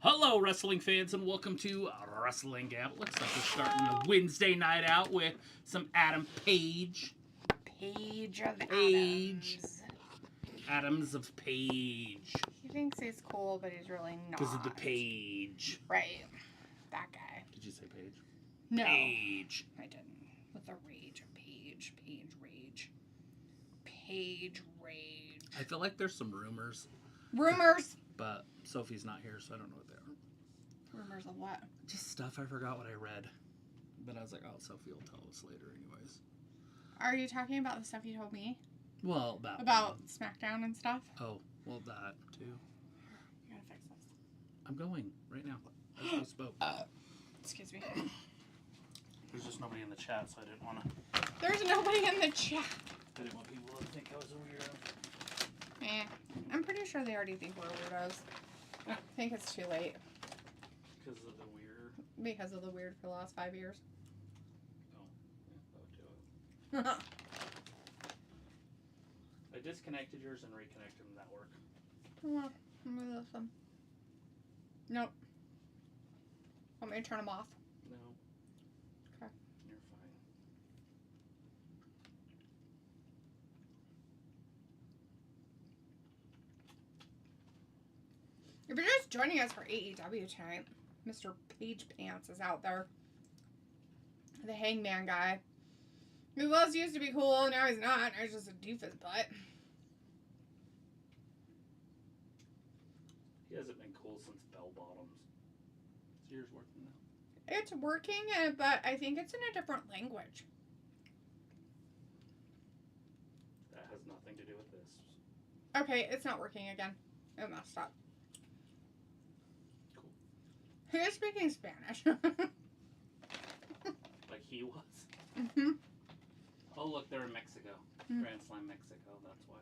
Hello, wrestling fans, and welcome to Wrestling Gab. Looks like we're starting a Wednesday night out with some Adam Page. Page of Adams. Adams of Page. He thinks he's cool, but he's really not. Because of the page. Right. That guy. Did you say Page? No. Page. I didn't. With the rage of Page. Page rage. Page rage. I feel like there's some rumors. Rumors? But Sophie's not here, so I don't know what they are. Rumors of what? Just stuff I forgot what I read. But I was like, oh, Sophie will tell us later anyways. Are you talking about the stuff you told me? Well, that About one. SmackDown and stuff? Oh, well, that too. You gotta fix this. I'm going right now. As we spoke. Excuse me. There's just nobody in the chat, so I didn't want to. There's nobody in the chat. I didn't want people to think I was a weirdo. I'm pretty sure they already think we're weirdos. I think it's too late. Because of the weird. Because of the weird for the last 5 years. Oh, yeah, that would do it. I disconnected yours and reconnected them. That work. Well, let me listen. Nope. Want me to turn them off? No. Okay. You're fine. If you're just joining us for AEW tonight, Mr. Page Pants is out there. The Hangman guy. He was used to be cool, now he's not. Now he's just a doofus butt. He hasn't been cool since bell bottoms. Is yours working now? It's working, but I think it's in a different language. That has nothing to do with this. Okay, it's not working again. It messed up. Cool. He is speaking Spanish. Like he was? Mm-hmm. Oh, look, they're in Mexico. Mm. Grand Slam, Mexico, that's why.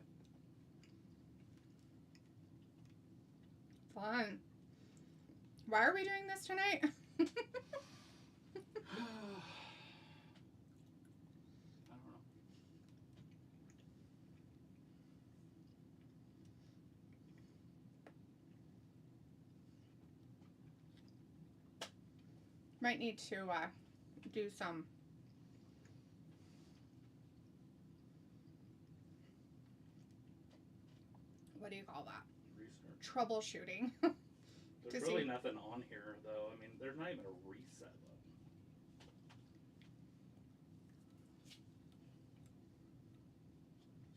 Fun. Why are we doing this tonight? I don't know. Might need to do some what do you call that? Research. Troubleshooting. There's really nothing on here, though. I mean, there's not even a reset button.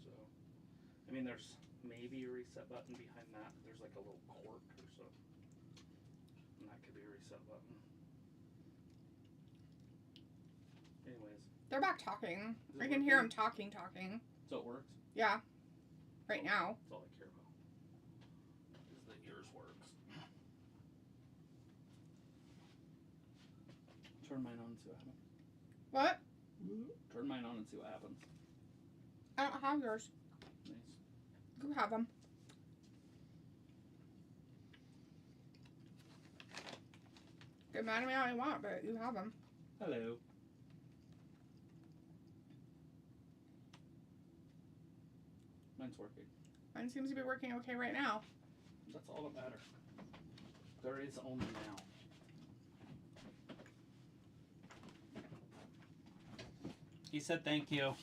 So, I mean, there's maybe a reset button behind that. There's like a little cork or so. And that could be a reset button. Anyways. They're back talking. Is it I can hear them working? talking. So it works? Yeah. Right now. That's all I care about. Is that yours works. Turn mine on and see what happens. What? Turn mine on and see what happens. I don't have yours. Nice. You have them. Get mad at me all you want, but you have them. Hello. Mine's working. Mine seems to be working okay right now. That's all that matters. There is only now. He said thank you.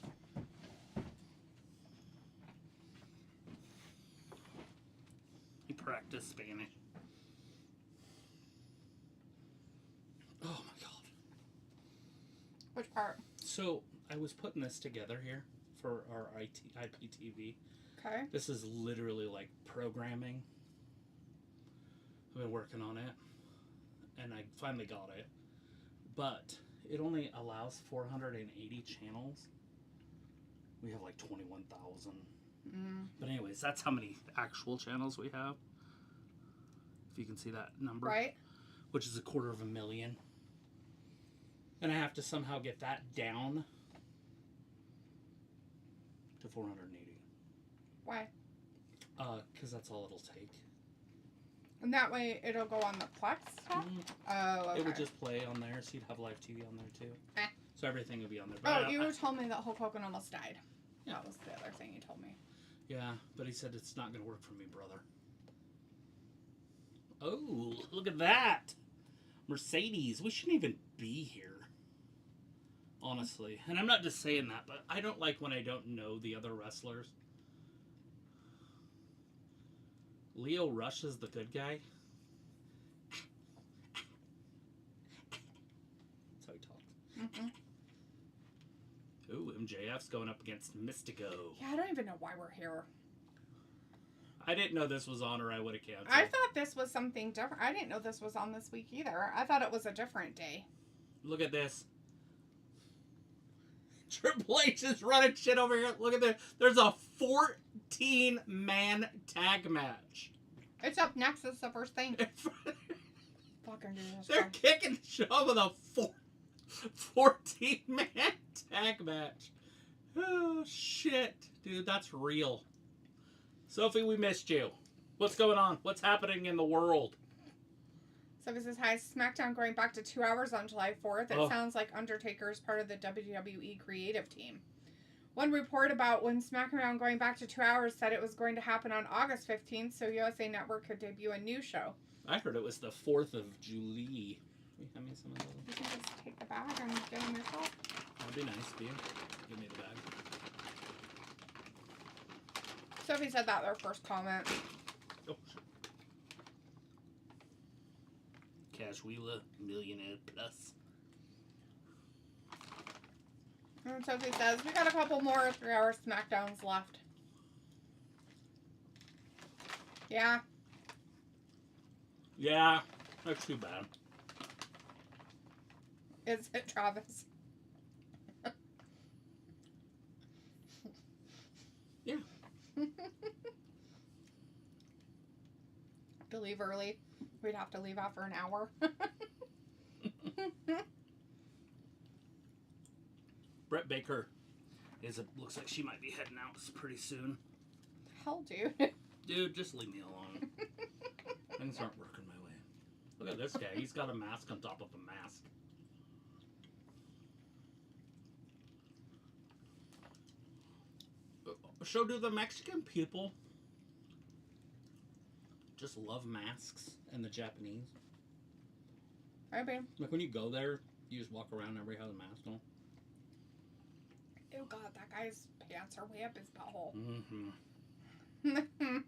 He practiced Spanish. Oh my god. Which part? So, I was putting this together here for our IPTV. Okay. This is literally like programming. I've been working on it. And I finally got it. But it only allows 480 channels. We have like 21,000. But anyways, that's how many actual channels we have. If you can see that number. Right. Which is 250,000. And I have to somehow get that down to 480. Why? Because that's all it'll take. And that way it'll go on the Plex stuff? Oh, okay. It would just play on there, so you'd have live TV on there too. Eh. So everything would be on there. But you told me that Hulk Hogan almost died. Yeah. That was the other thing you told me. Yeah, but he said it's not going to work for me, brother. Oh, look at that. Mercedes. We shouldn't even be here. Honestly. And I'm not just saying that, but I don't like when I don't know the other wrestlers. Leo Rush is the good guy. That's how he talks. Mm-hmm. Ooh, MJF's going up against Mystico. Yeah, I don't even know why we're here. I didn't know this was on, or I would have canceled. I thought this was something different. I didn't know this was on this week either. I thought it was a different day. Look at this. Triple H is running shit over here. Look at this. There's a 14-man tag match. It's up next. It's the first thing. Fucking Jesus They're Christ. kicking shit with a 14-man tag match. Oh, shit. Dude, that's real. Sophie, we missed you. What's going on? What's happening in the world? So this is High SmackDown going back to 2 hours on July 4th. It sounds like Undertaker is part of the WWE creative team. One report about when SmackDown going back to 2 hours said it was going to happen on August 15th, so USA Network could debut a new show. I heard it was the 4th of July. Can you hand me some of those? You can just take the bag and get them yourself. That'd be nice, Steve. Give me the bag. Sophie said that their first comment. Oh, shit. Cash Wheeler, millionaire plus. And Sophie says, we got a couple more 3-hour SmackDowns left. Yeah. Yeah, that's too bad. Is it, Travis? Yeah. To leave early. We'd have to leave after an hour. Brett Baker looks like she might be heading out pretty soon. Hell, dude. Dude, just leave me alone. Things aren't working my way. Look at this guy. He's got a mask on top of a mask. So do the Mexican people just love masks and the Japanese? Right, babe. Like when you go there, you just walk around and everybody has a mask on. Oh god, that guy's pants are way up his butthole. Mm-hmm.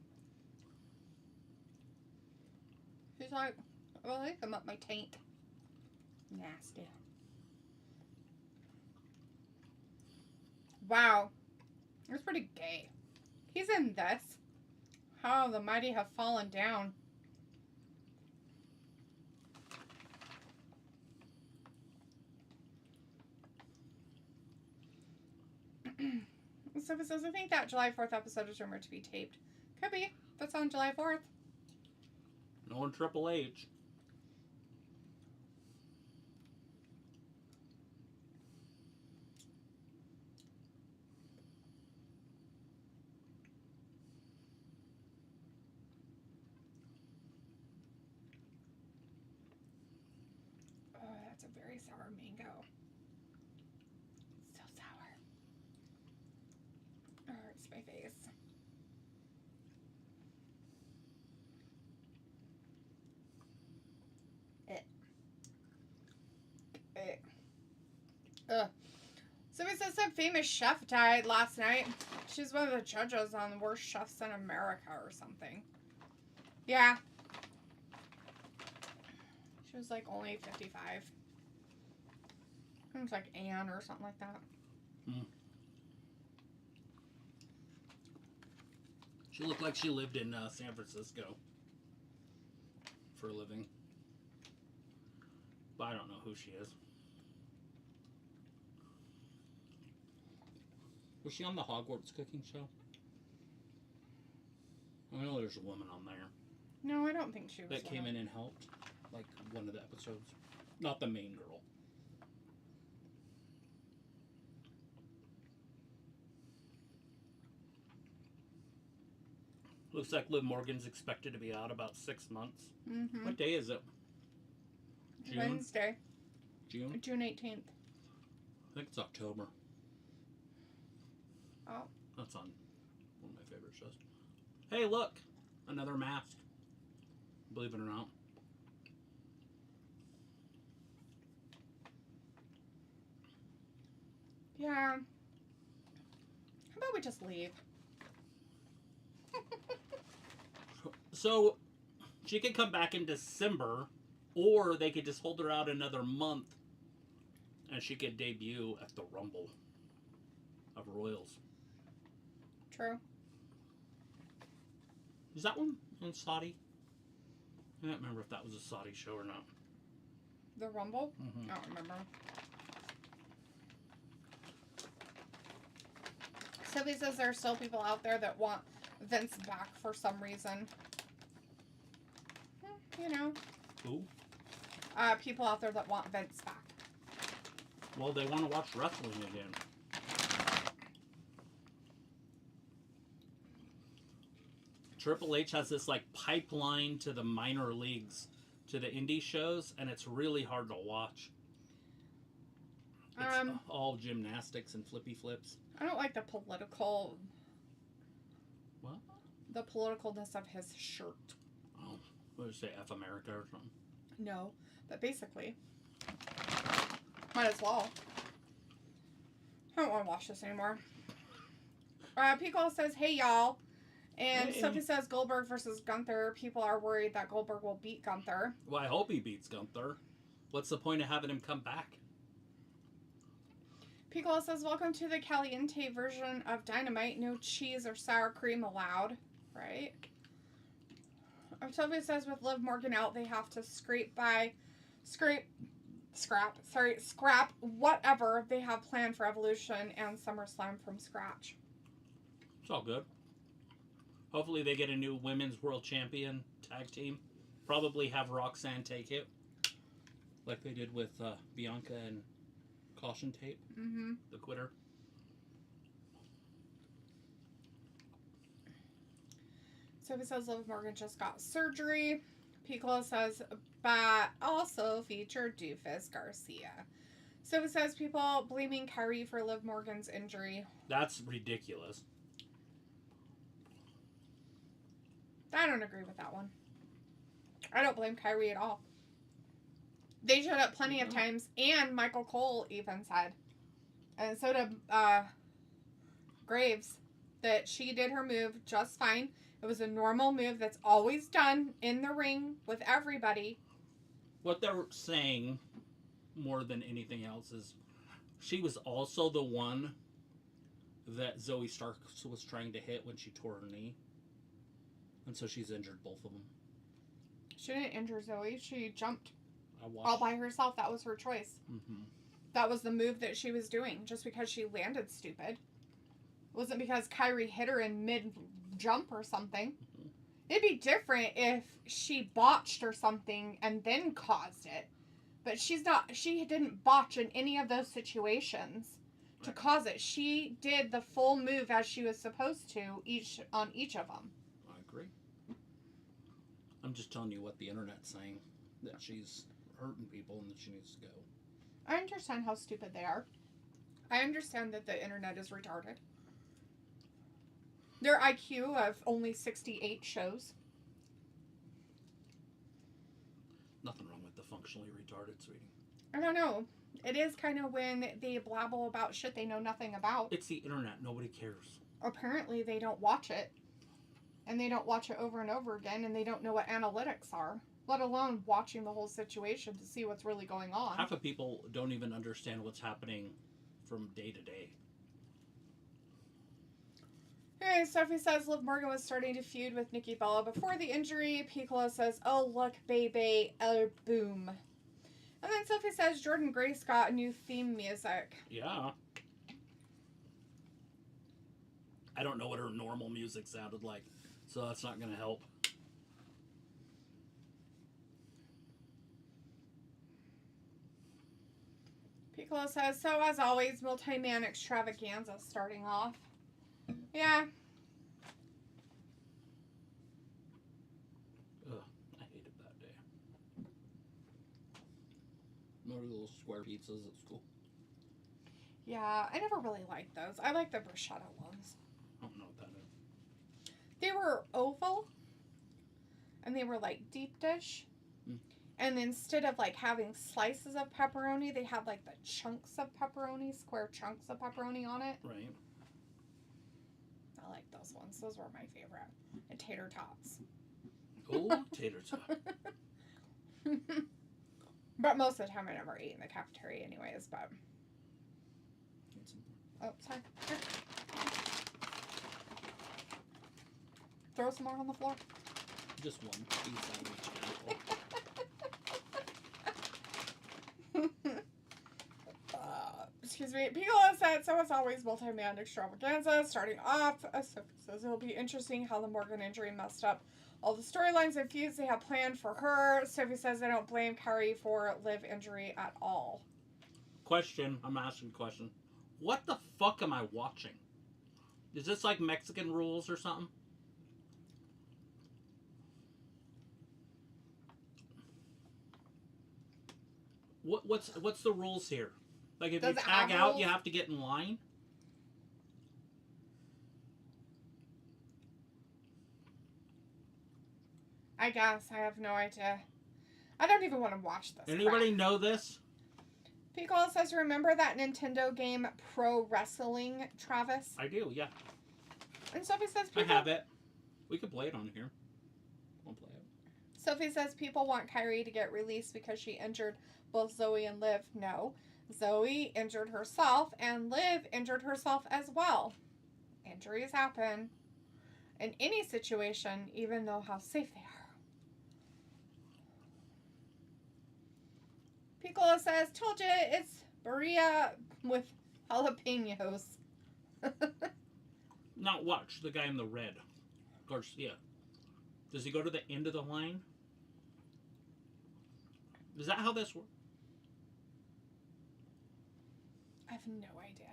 He's like, well, they come up my taint. Nasty. Wow. It's pretty gay. He's in this. How the mighty have fallen down. So it says, I think that July 4th episode is rumored to be taped. Could be. That's on July 4th. No one Triple H. Oh, that's a very sour mango. So sour. Oh, it hurts my face. Ugh. So it says some famous chef died last night. She's one of the judges on the worst chefs in America or something. Yeah. She was like only 55. I think it's like Anne or something like that. She looked like she lived in San Francisco for a living. But I don't know who she is. Was she on the Hogwarts cooking show? I know there's a woman on there No, I don't think she was. that came in and helped. Like one of the episodes. Not the main girl. Looks like Liv Morgan's expected to be out about 6 months. Mm-hmm. What day is it? June? Wednesday. June? June 18th. I think it's October. Oh. That's on one of my favorite shows. Hey, look! Another mask. believe it or not. Yeah. How about we just leave? So, she could come back in December, or they could just hold her out another month, and she could debut at the Rumble of Royals. True. Is that one in Saudi? I don't remember if that was a Saudi show or not. The Rumble? Mm-hmm. I don't remember. Sophie says there are still people out there that want Vince back for some reason. You know. Who? People out there that want Vince back. Well, they want to watch wrestling again. Triple H has this like pipeline to the minor leagues, to the indie shows, and it's really hard to watch. It's all gymnastics and flippy flips. I don't like the political... What? The politicalness of his shirt. Oh, what did you say, F America or something? No, but basically. Might as well. I don't want to watch this anymore. Pico says, hey y'all. And Hey. Sophie says Goldberg versus Gunther. People are worried that Goldberg will beat Gunther. Well, I hope he beats Gunther. What's the point of having him come back? Pico says, welcome to the Caliente version of Dynamite. No cheese or sour cream allowed. Right? Sophie says with Liv Morgan out, they have to scrap whatever they have planned for Evolution and SummerSlam from scratch. It's all good. Hopefully they get a new women's world champion tag team. Probably have Roxanne take it. Like they did with Bianca and Caution Tape. Mm-hmm. The quitter. Sophie says Liv Morgan just got surgery. Piccolo says, but also featured Doofus Garcia. Sophie says people blaming Kyrie for Liv Morgan's injury. That's ridiculous. I don't agree with that one. I don't blame Kyrie at all. They showed up plenty of times, and Michael Cole even said, and so did Graves, that she did her move just fine. It was a normal move that's always done in the ring with everybody. What they're saying, more than anything else, is she was also the one that Zoe Starks was trying to hit when she tore her knee. And so she's injured both of them. She didn't injure Zoe. She jumped I watched. all by herself. That was her choice. Mm-hmm. That was the move that she was doing, just because she landed stupid. It wasn't because Kyrie hit her in mid-jump or something. Mm-hmm. It'd be different if she botched or something and then caused it. But she didn't botch in any of those situations to cause it. She did the full move as she was supposed to on each of them. I agree. I'm just telling you what the internet's saying. That she's hurting people and that she needs to go. I understand how stupid they are. I understand that the internet is retarded. Their IQ of only 68 shows. Nothing wrong with the functionally retarded, sweetie. I don't know. It is kind of when they blabble about shit they know nothing about. It's the internet. Nobody cares. Apparently they don't watch it. And they don't watch it over and over again, and they don't know what analytics are, let alone watching the whole situation to see what's really going on. Half of people don't even understand what's happening from day to day. Hey, Sophie says Liv Morgan was starting to feud with Nikki Bella before the injury. Piccolo says, oh, look, baby, boom. And then Sophie says Jordan Grace got new theme music. Yeah. I don't know what her normal music sounded like, so that's not going to help. Piccolo says, so as always, multi-man extravaganza starting off. Yeah. Ugh, I hated that day. Remember the little square pizzas at school? Yeah, I never really liked those. I like the bruschetta ones. I don't know what that is. They were oval, and they were like deep dish. Mm. And instead of like having slices of pepperoni, they had like the chunks of pepperoni, square chunks of pepperoni on it. Right. I like those ones. Those were my favorite. And tater tots. Oh, tater tot. But most of the time I never ate in the cafeteria anyways, but... Oh, sorry. Here. Throw some more on the floor. Just one piece out of each handful. Excuse me. Picola said, so it's always multi-man extravaganza. Starting off, Sophie says it'll be interesting how the Morgan injury messed up all the storylines and feuds they have planned for her. Sophie says they don't blame Kyrie for Liv injury at all. Question. I'm asking a question. What the fuck am I watching? Is this like Mexican rules or something? What's the rules here? Like if Does you it tag have out, rules? you have to get in line? I guess. I have no idea. I don't even want to watch this. Anybody know this? Picola says, remember that Nintendo game Pro Wrestling, Travis? I do, yeah. And Sophie says I have it. We could play it on here. We'll play it. Sophie says people want Kyrie to get released because she injured both Zoe and Liv. No. Zoe injured herself and Liv injured herself as well. Injuries happen in any situation, even though how safe they are. Piccolo says, told you it's burrito with jalapenos. Not watch the guy in the red. Garcia. Does he go to the end of the line? Is that how this works? I have no idea.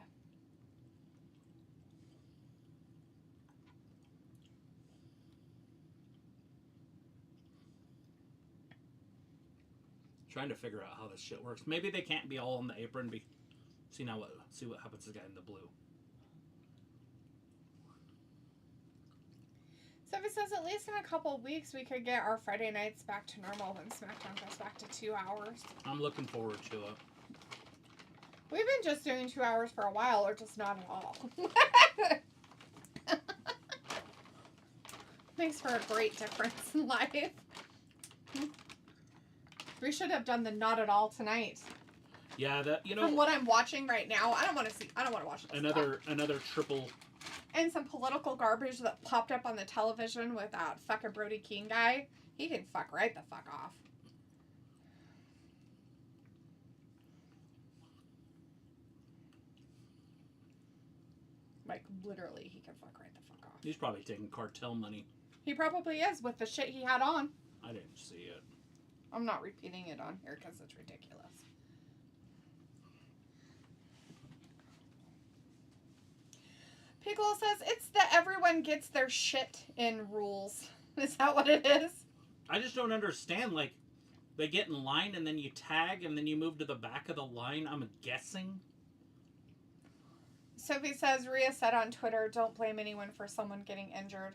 Trying to figure out how this shit works. Maybe they can't be all on the apron. See what happens to the guy in the blue. Sophie says at least in a couple of weeks we could get our Friday nights back to normal when SmackDown goes back to 2 hours. I'm looking forward to it. We've been just doing 2 hours for a while, or just not at all. Makes for a great difference in life. We should have done the not at all tonight. Yeah, From what I'm watching right now, I don't want to watch this another triple. And some political garbage that popped up on the television with that fucking Brody King guy. He can fuck right the fuck off. Like, literally, he can fuck right the fuck off. He's probably taking cartel money. He probably is with the shit he had on. I didn't see it. I'm not repeating it on here because it's ridiculous. Pickle says it's the everyone gets their shit in rules. Is that what it is? I just don't understand. Like, they get in line and then you tag and then you move to the back of the line. I'm guessing. Sophie says, Rhea said on Twitter, don't blame anyone for someone getting injured.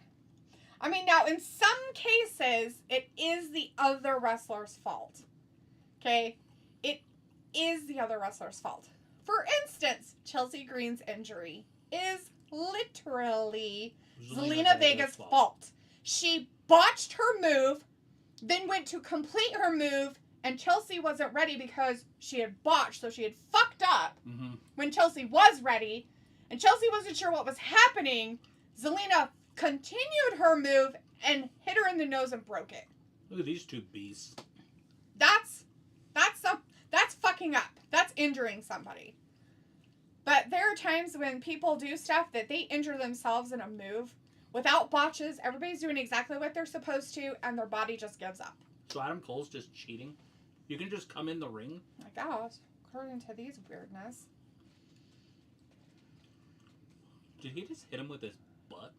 I mean, now, in some cases, it is the other wrestler's fault. Okay? It is the other wrestler's fault. For instance, Chelsea Green's injury is literally Zelina Vega's fault. She botched her move, then went to complete her move, and Chelsea wasn't ready because she had botched, so she had fucked up when Chelsea was ready, and Chelsea wasn't sure what was happening. Zelina continued her move and hit her in the nose and broke it. Look at these two beasts. That's fucking up. That's injuring somebody. But there are times when people do stuff that they injure themselves in a move without botches. Everybody's doing exactly what they're supposed to, and their body just gives up. So Adam Cole's just cheating? You can just come in the ring? I guess, according to these weirdness. Did he just hit him with his butt?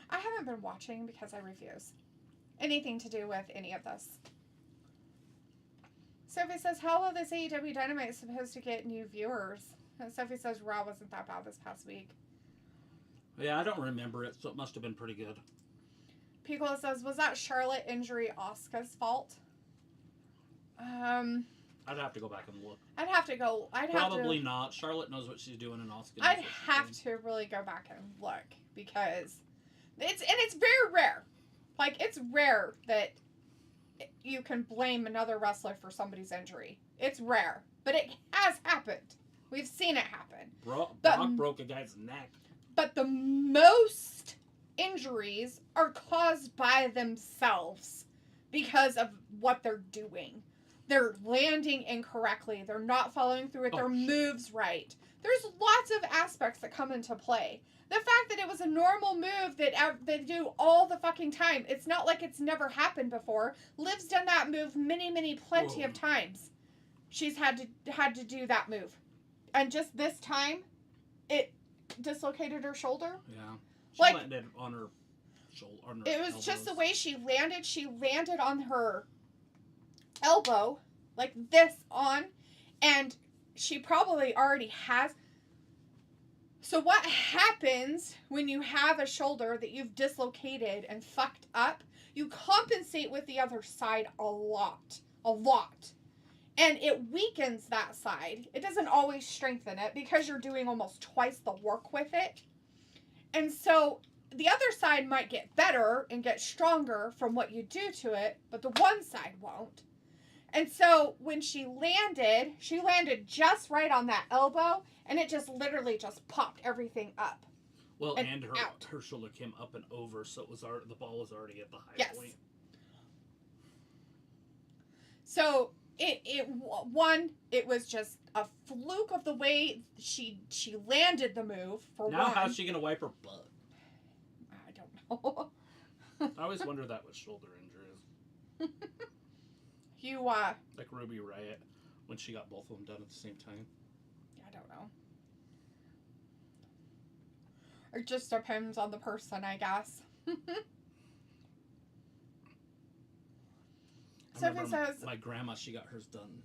I haven't been watching because I refuse anything to do with any of this. Sophie says, how will this AEW Dynamite supposed to get new viewers? And Sophie says Raw wasn't that bad this past week. Yeah, I don't remember it, so it must have been pretty good. Piccolo says, was that Charlotte injury Asuka's fault? I'd have to go back and look. I'd have to go. Probably not. Charlotte knows what she's doing, and Asuka knows I'd what she's have doing. to really go back and look because it's very rare. Like, it's rare that you can blame another wrestler for somebody's injury. It's rare, but it has happened. We've seen it happen. Brock broke a guy's neck. But the most injuries are caused by themselves because of what they're doing. They're landing incorrectly. They're not following through with their moves right. There's lots of aspects that come into play. The fact that it was a normal move that they do all the fucking time. It's not like it's never happened before. Liv's done that move plenty of times. She's had to do that move. And just this time, it dislocated her shoulder. Yeah. She landed on her shoulder. It was elbows. Just the way she landed. She landed on her elbow, like this on, and she probably already has. So what happens when you have a shoulder that you've dislocated and fucked up? You compensate with the other side a lot. And it weakens that side. It doesn't always strengthen it because you're doing almost twice the work with it. And so the other side might get better and get stronger from what you do to it, but the one side won't. And so when she landed just right on that elbow, and it just literally just popped everything up. Well, and her shoulder came up and over, so the ball was already at the high point. So it was just a fluke of the way she landed the move. How's she gonna wipe her butt? I don't know. I always wonder that with shoulder injuries. Like Ruby Riott when she got both of them done at the same time. I don't know. It just depends on the person, I guess. Sophie says, my grandma, she got hers done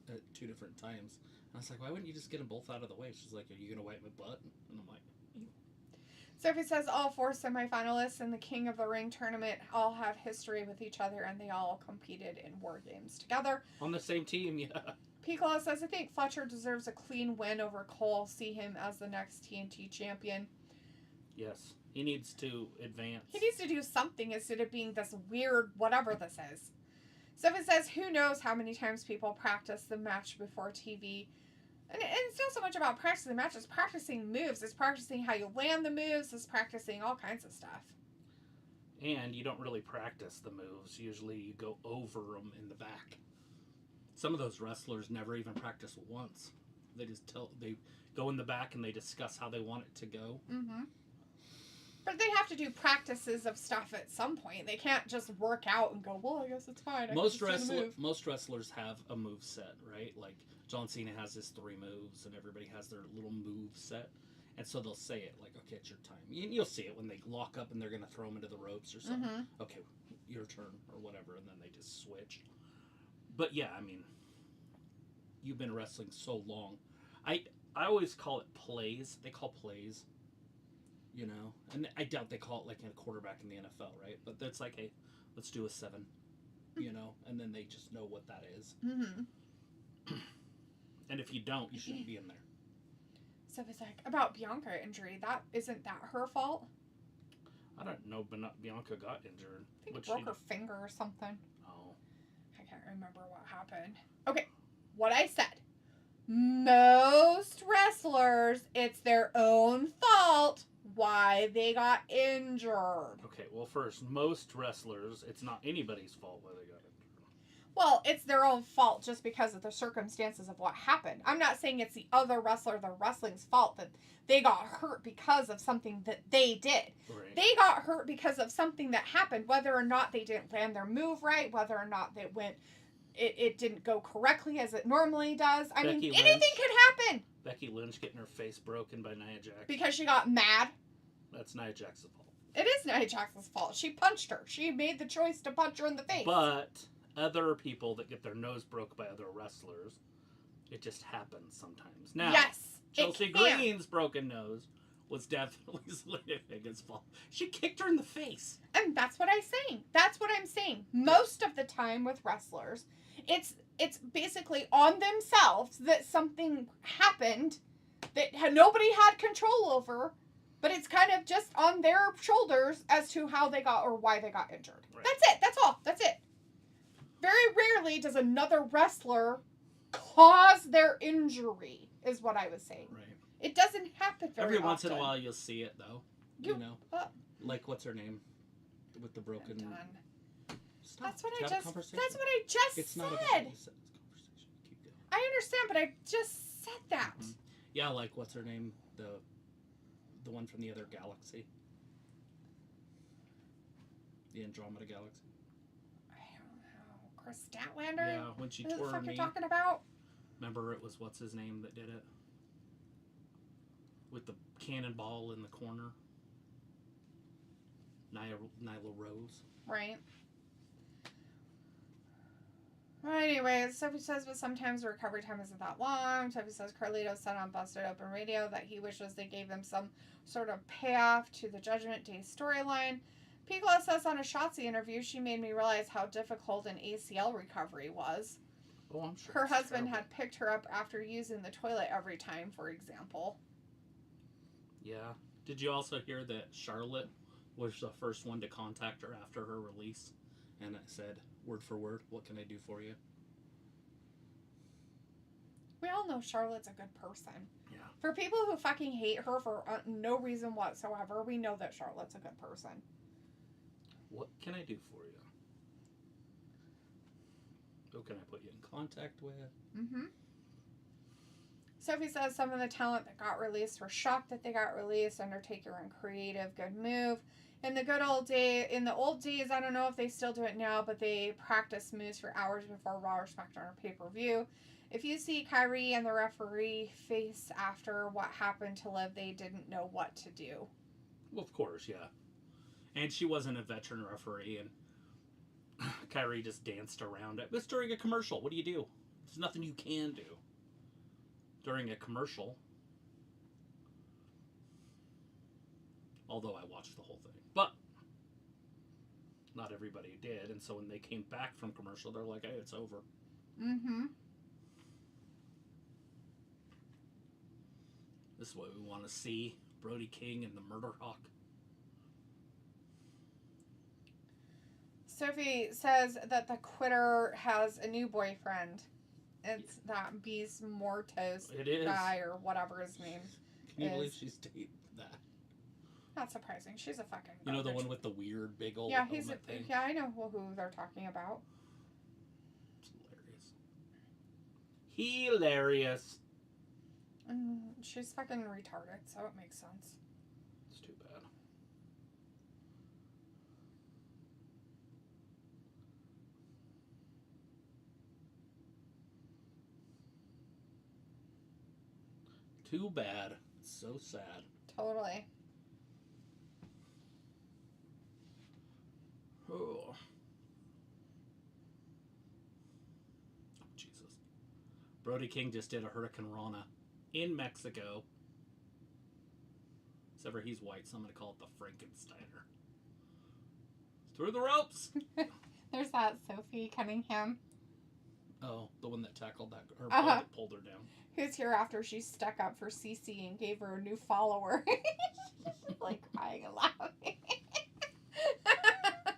at 2 different times. And I was like, why wouldn't you just get them both out of the way? She's like, are you going to wipe my butt? And I'm like, Sophie says, all 4 semifinalists in the King of the Ring tournament all have history with each other, and they all competed in War Games together. On the same team, yeah. Piccolo says, I think Fletcher deserves a clean win over Cole. See him as the next TNT champion. Yes. He needs to advance. He needs to do something instead of being this weird whatever this is. Sophie says, who knows how many times people practice the match before TV. And it's not so much about practicing the match, it's practicing moves. It's practicing how you land the moves. It's practicing all kinds of stuff. And you don't really practice the moves. Usually you go over them in the back. Some of those wrestlers never even practice once. They go in the back and they discuss how they want it to go. Mm-hmm. But they have to do practices of stuff at some point. They can't just work out and go, well, I guess it's fine. Most wrestlers have a move set, right? Like John Cena has his 3 moves, and everybody has their little move set. And so they'll say it like, okay, it's your time. You'll see it when they lock up and they're going to throw them into the ropes or something. Mm-hmm. Okay, your turn or whatever, and then they just switch. But yeah, I mean, you've been wrestling so long. I always call it plays. They call plays. You know, and I doubt they call it like a quarterback in the NFL, right? But that's like, hey, let's do a 7, you know, and then they just know what that is. Mm-hmm. And if you don't, you shouldn't be in there. So it's like, about Bianca injury, isn't that her fault? I don't know, but Bianca got injured. I think broke her finger or something. Oh. I can't remember what happened. Okay, what I said. Most wrestlers, it's their own fault why they got injured. Okay, well, first, most wrestlers, it's not anybody's fault why they got injured. Well, it's their own fault just because of the circumstances of what happened. I'm not saying it's the other wrestler, the wrestling's fault that they got hurt because of something that they did. Right. They got hurt because of something that happened, whether or not they didn't land their move right, whether or not it didn't go correctly as it normally does. I mean, anything could happen. Becky Lynch getting her face broken by Nia Jax. Because she got mad. That's Nia Jax's fault. It is Nia Jax's fault. She punched her. She made the choice to punch her in the face. But other people that get their nose broke by other wrestlers, it just happens sometimes. Now, yes, Chelsea Green's broken nose was definitely Zelina Vega's fault. She kicked her in the face. And that's what I'm saying. That's what I'm saying. Most of the time with wrestlers, it's basically on themselves that something happened that nobody had control over, but it's kind of just on their shoulders as to how they got or why they got injured. Right. That's it. That's all. That's it. Very rarely does another wrestler cause their injury, is what I was saying. Right. It doesn't happen very Every often. once in a while you'll see it, though. You know. Like, what's her name? With the broken... Stop. That's what I just it's said. Not a conversation. Keep going. I understand, but I just said that. Mm-hmm. Yeah, like, what's her name? The one from the other galaxy. The Andromeda Galaxy. I don't know. Chris Statlander? Yeah, when she tore tore the fuck her knee. You're talking about? Remember, it was what's his name that did it? With the cannonball in the corner. Nyla Rose. Right. Well, anyways, Sophie says, but sometimes the recovery time isn't that long. Sophie says Carlito said on Busted Open Radio that he wishes they gave him some sort of payoff to the Judgment Day storyline. Piccolo says on a Shotzi interview, she made me realize how difficult an ACL recovery was. Oh, I'm sure. Her husband had picked her up after using the toilet every time, for example. Yeah. Did you also hear that Charlotte was the first one to contact her after her release? And it said, word for word, what can I do for you? We all know Charlotte's a good person. Yeah. For people who fucking hate her for no reason whatsoever, we know that Charlotte's a good person. What can I do for you? Who can I put you in contact with? Mm-hmm. Sophie says some of the talent that got released were shocked that they got released. Undertaker and creative, good move. In the old days, I don't know if they still do it now, but they practice moves for hours before Raw or SmackDown or pay-per-view. If you see Kyrie and the referee face after what happened to Liv, they didn't know what to do. Well, of course, yeah. And she wasn't a veteran referee, and Kyrie just danced around it. It was during a commercial. What do you do? There's nothing you can do during a commercial. Although I watched the whole thing. But not everybody did. And so when they came back from commercial, they're like, hey, it's over. Mm-hmm. This is what we want to see. Brody King and the Murder Hawk. Sophie says that the quitter has a new boyfriend. It's that Beast Mortos guy or whatever his name is. Can you believe she's dating that? Not surprising. She's a fucking You know the one with the weird big old thing? Yeah, I know who they're talking about. It's hilarious. She's fucking retarded, so it makes sense. It's too bad. Too bad. It's so sad. Totally. Oh, Jesus. Brody King just did a Hurricane Rana in Mexico. Except for he's white, so I'm going to call it the Frankensteiner. Through the ropes! There's that Sophie Cunningham. Oh, the one that tackled that, her that pulled her down. Who's here after she stuck up for Cece and gave her a new follower. Like crying and laughing.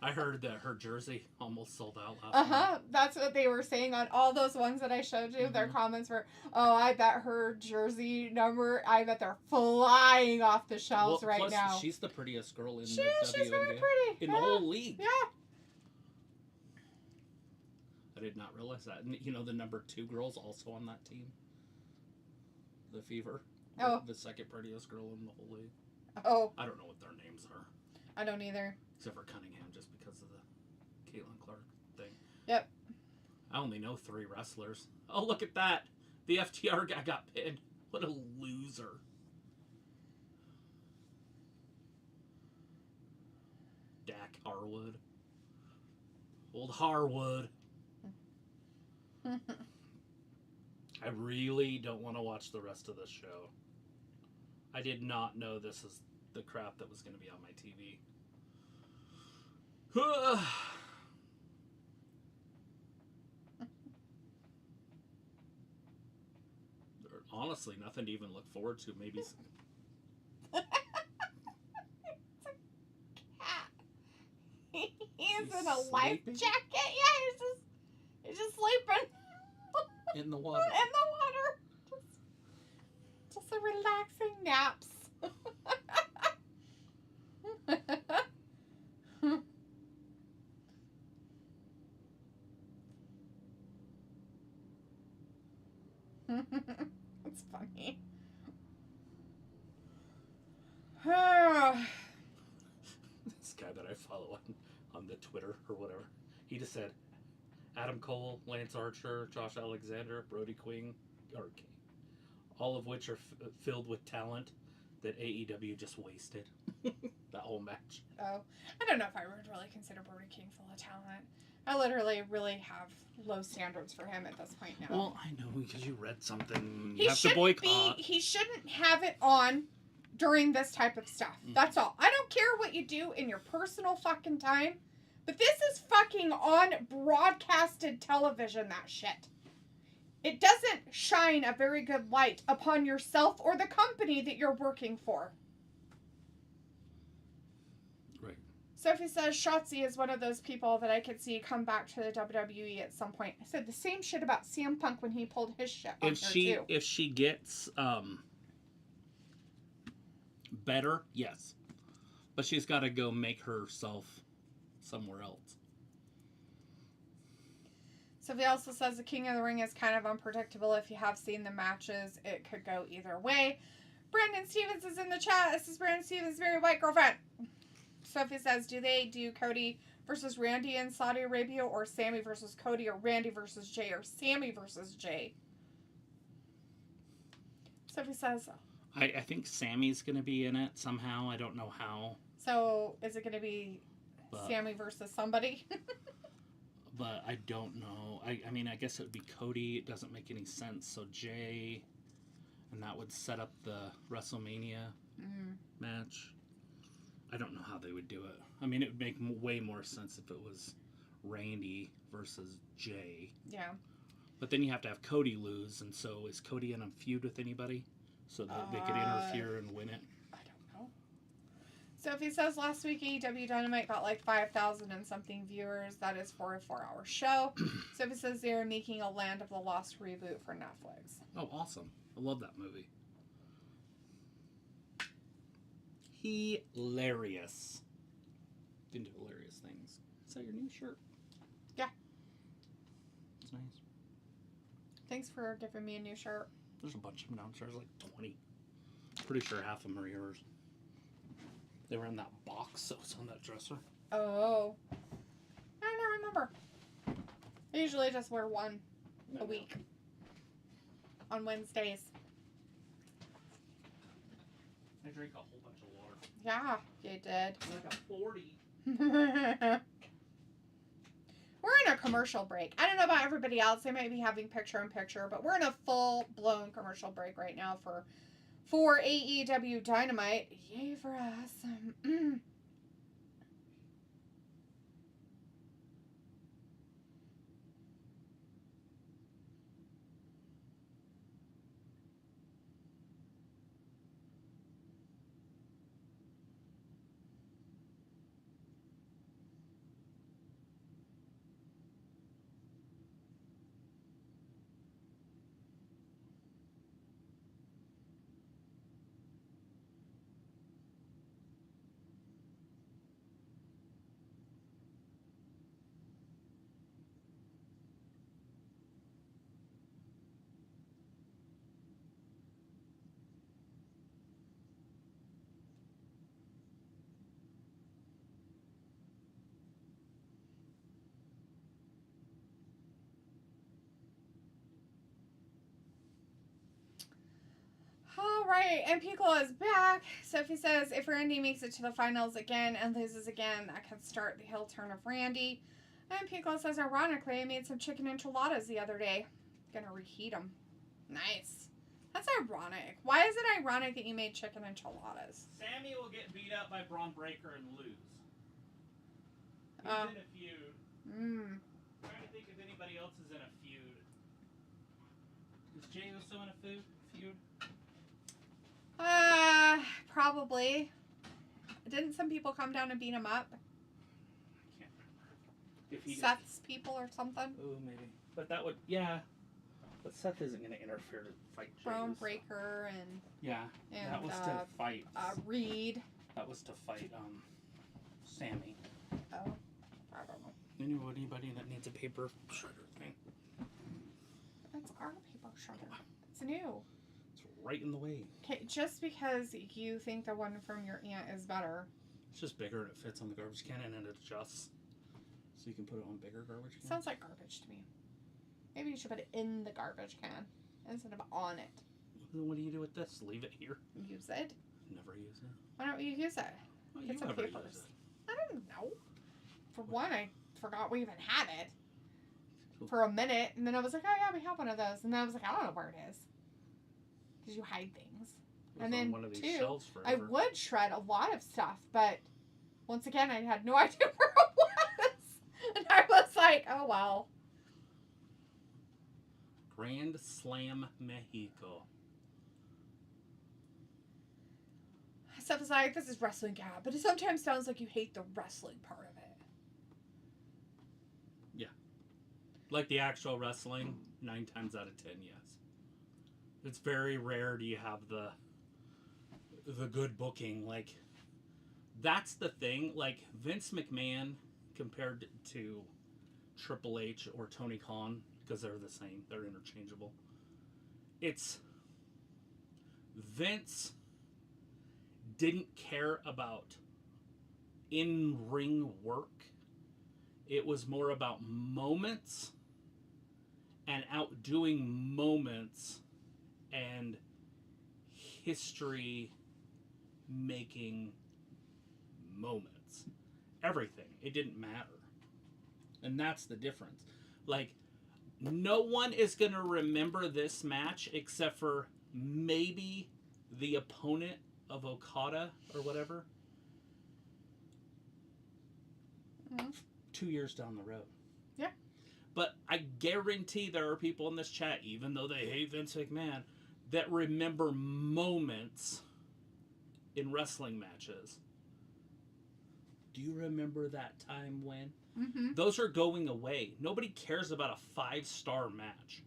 I heard that her jersey almost sold out last night. That's what they were saying on all those ones that I showed you. Mm-hmm. Their comments were, oh, I bet her jersey number, I bet they're flying off the shelves right now. She's the prettiest girl in the she's WNBA. Very pretty. In the whole league. Yeah. I did not realize that. And you know the number 2 girl's also on that team? The Fever. Oh. The second prettiest girl in the whole league. Oh. I don't know what their names are. I don't either. Except for Cunningham, just because of the Caitlin Clark thing. Yep. I only know 3 wrestlers. Oh, look at that. The FTR guy got pinned. What a loser. Dak Harwood. Old Harwood. I really don't want to watch the rest of this show. I did not know this is the crap that was going to be on my TV. Honestly, nothing to even look forward to. Maybe. It's a cat. He's in a life sleeping? jacket. Yeah, he's just sleeping. In the water. In the water. Just a relaxing naps. That's funny. This guy that I follow on the Twitter or whatever, he just said, Adam Cole, Lance Archer, Josh Alexander, Brody King, all of which are filled with talent that AEW just wasted. That whole match. Oh, I don't know if I would really consider Brody King full of talent. I literally really have low standards for him at this point now. Well, I know because you read something. You have to boycott. He shouldn't have it on during this type of stuff. That's all. I don't care what you do in your personal fucking time, but this is fucking on broadcasted television, that shit. It doesn't shine a very good light upon yourself or the company that you're working for. Right. Sophie says Shotzi is one of those people that I could see come back to the WWE at some point. I said the same shit about CM Punk when he pulled his shit on her too. If she gets better, yes. But she's got to go make herself somewhere else. Sophie also says the King of the Ring is kind of unpredictable. If you have seen the matches, it could go either way. Brandon Stevens is in the chat. This is Brandon Stevens' very white girlfriend. Sophie says, do they do Cody versus Randy in Saudi Arabia, or Sammy versus Cody, or Randy versus Jay, or Sammy versus Jay? Sophie says... I think Sammy's going to be in it somehow. I don't know how. So, is it going to be Sammy versus somebody? But I don't know. I mean, I guess it would be Cody. It doesn't make any sense. So Jay, and that would set up the WrestleMania match. I don't know how they would do it. I mean, it would make way more sense if it was Randy versus Jay. Yeah. But then you have to have Cody lose, and so is Cody in a feud with anybody? So that they could interfere and win it? I don't know. Sophie says last week AEW Dynamite got like 5,000 and something viewers. That is for a 4-hour show. Sophie says they're making a Land of the Lost reboot for Netflix. Oh, awesome. I love that movie. Hilarious. Into hilarious things. Is that your new shirt? Yeah. It's nice. Thanks for giving me a new shirt. There's a bunch of them downstairs, like 20. Pretty sure half of them are yours. They were in that box that was on that dresser. Oh. I don't remember. I usually just wear one a week. On Wednesdays. I drank a whole bunch of water. Yeah, you did. Like a 40. We're in a commercial break. I don't know about everybody else. They might be having picture-in-picture, but we're in a full-blown commercial break right now for AEW Dynamite. Yay for us. Alright, and Piccolo is back. Sophie says if Randy makes it to the finals again and loses again, that could start the heel turn of Randy. And Piccolo says, ironically, I made some chicken enchiladas the other day. Gonna reheat them. Nice. That's ironic? Why is it ironic that you made chicken enchiladas? Sammy will get beat up by Braun Breaker and lose. He's in a feud. I'm trying to think if anybody else is in a feud. Is Jey Uso in a feud? Probably. Didn't some people come down and beat him up? I can't remember. Seth's people or something? Oh, maybe. But that would, yeah. But Seth isn't going to interfere to fight Jey Braun Uso. Breaker and that was to fight. Reed. That was to fight Sammy. Oh, I don't know. Anybody that needs a paper shredder thing. That's our paper shredder. It's new. It's right in the way. Okay, just because you think the one from your aunt is better. It's just bigger and it fits on the garbage can and it adjusts. So you can put it on bigger garbage cans. Sounds like garbage to me. Maybe you should put it in the garbage can instead of on it. Then what do you do with this? Leave it here? Use it. Never use it. Why don't you use it? Well, Get you some never papers. use it. I don't know. For one, I forgot we even had it for a minute, and then I was like, oh yeah, we have one of those, and then I was like, I don't know where it is because you hide things. It was And then on one of these two, shelves I forever. would shred a lot of stuff, but once again, I had no idea where it was, and I was like, oh well. Grand Slam Mexico. Stuff is like, this is wrestling, yeah, but it sometimes sounds like you hate the wrestling part of it. Yeah. Like the actual wrestling, 9 times out of 10, yes. It's very rare do you have the good booking. Like, that's the thing. Like, Vince McMahon compared to Triple H or Tony Khan, because they're the same. They're interchangeable. It's Vince didn't care about in-ring work. It was more about moments and outdoing moments and history making moments. Everything. It didn't matter. And that's the difference. Like, no one is going to remember this match except for maybe the opponent of Okada or whatever. 2 years down the road. Yeah. But I guarantee there are people in this chat, even though they hate Vince McMahon, that remember moments in wrestling matches. Do you remember that time when? Mm-hmm. Those are going away. Nobody cares about a 5-star match.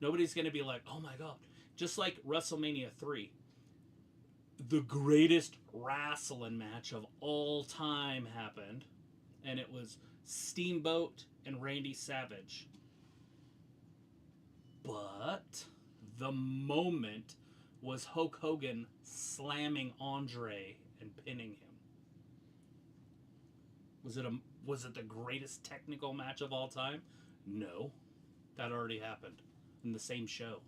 Nobody's going to be like, oh my God. Just like WrestleMania 3. The greatest wrestling match of all time happened. And it was Steamboat and Randy Savage. But the moment was Hulk Hogan slamming Andre and pinning him. Was it the greatest technical match of all time? No. That already happened in the same show.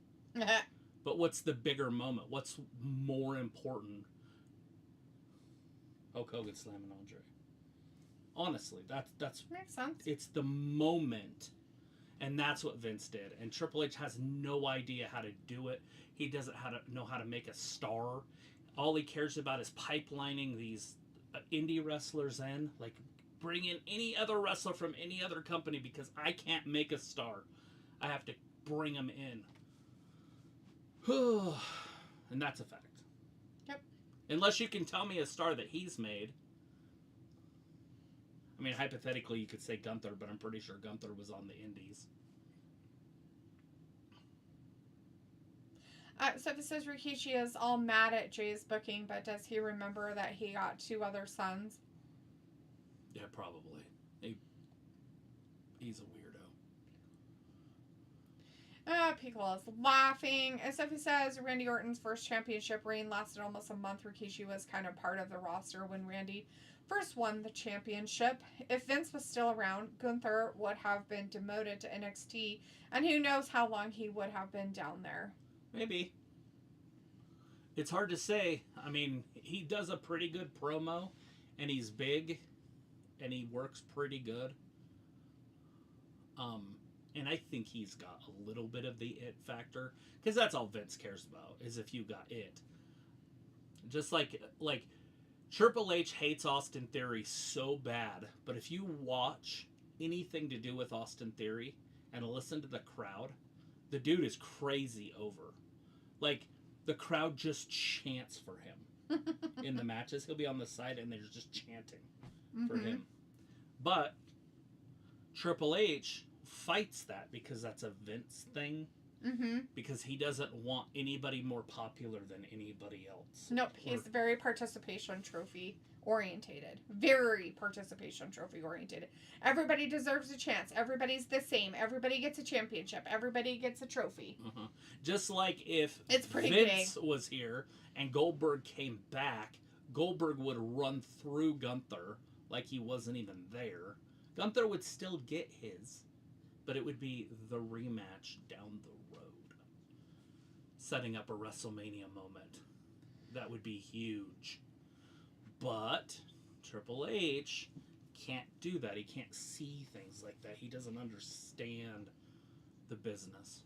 But what's the bigger moment? What's more important? Hulk Hogan slamming Andre. Honestly, that's makes sense. It's the moment, and that's what Vince did. And Triple H has no idea how to do it. He doesn't know how to make a star. All he cares about is pipelining these indie wrestlers in. Like, bring in any other wrestler from any other company because I can't make a star. I have to bring them in. And that's a fact. Yep. Unless you can tell me a star that he's made. I mean, hypothetically, you could say Gunther, but I'm pretty sure Gunther was on the Indies. So it says Rikishi is all mad at Jay's booking, but does he remember that he got 2 other sons? Yeah, probably. He's a weirdo. Piccolo is laughing. And Sophie says Randy Orton's first championship reign lasted almost a month. Rikishi was kind of part of the roster when Randy first won the championship. If Vince was still around, Gunther would have been demoted to NXT, and who knows how long he would have been down there. Maybe. It's hard to say. I mean, he does a pretty good promo, and he's big, and he works pretty good. and I think he's got a little bit of the it factor, because that's all Vince cares about, is if you got it. Just like Triple H hates Austin Theory so bad, but if you watch anything to do with Austin Theory and listen to the crowd, the dude is crazy over. Like, the crowd just chants for him in the matches. He'll be on the side and they're just chanting for him. But Triple H fights that because that's a Vince thing. Because he doesn't want anybody more popular than anybody else. Nope, he's very participation trophy orientated. Very participation trophy orientated. Everybody deserves a chance. Everybody's the same. Everybody gets a championship. Everybody gets a trophy. Just like if Vince big. Was here and Goldberg came back, Goldberg would run through Gunther like he wasn't even there. Gunther would still get his, but it would be the rematch down the road, setting up a WrestleMania moment. That would be huge. But Triple H can't do that. He can't see things like that. He doesn't understand the business.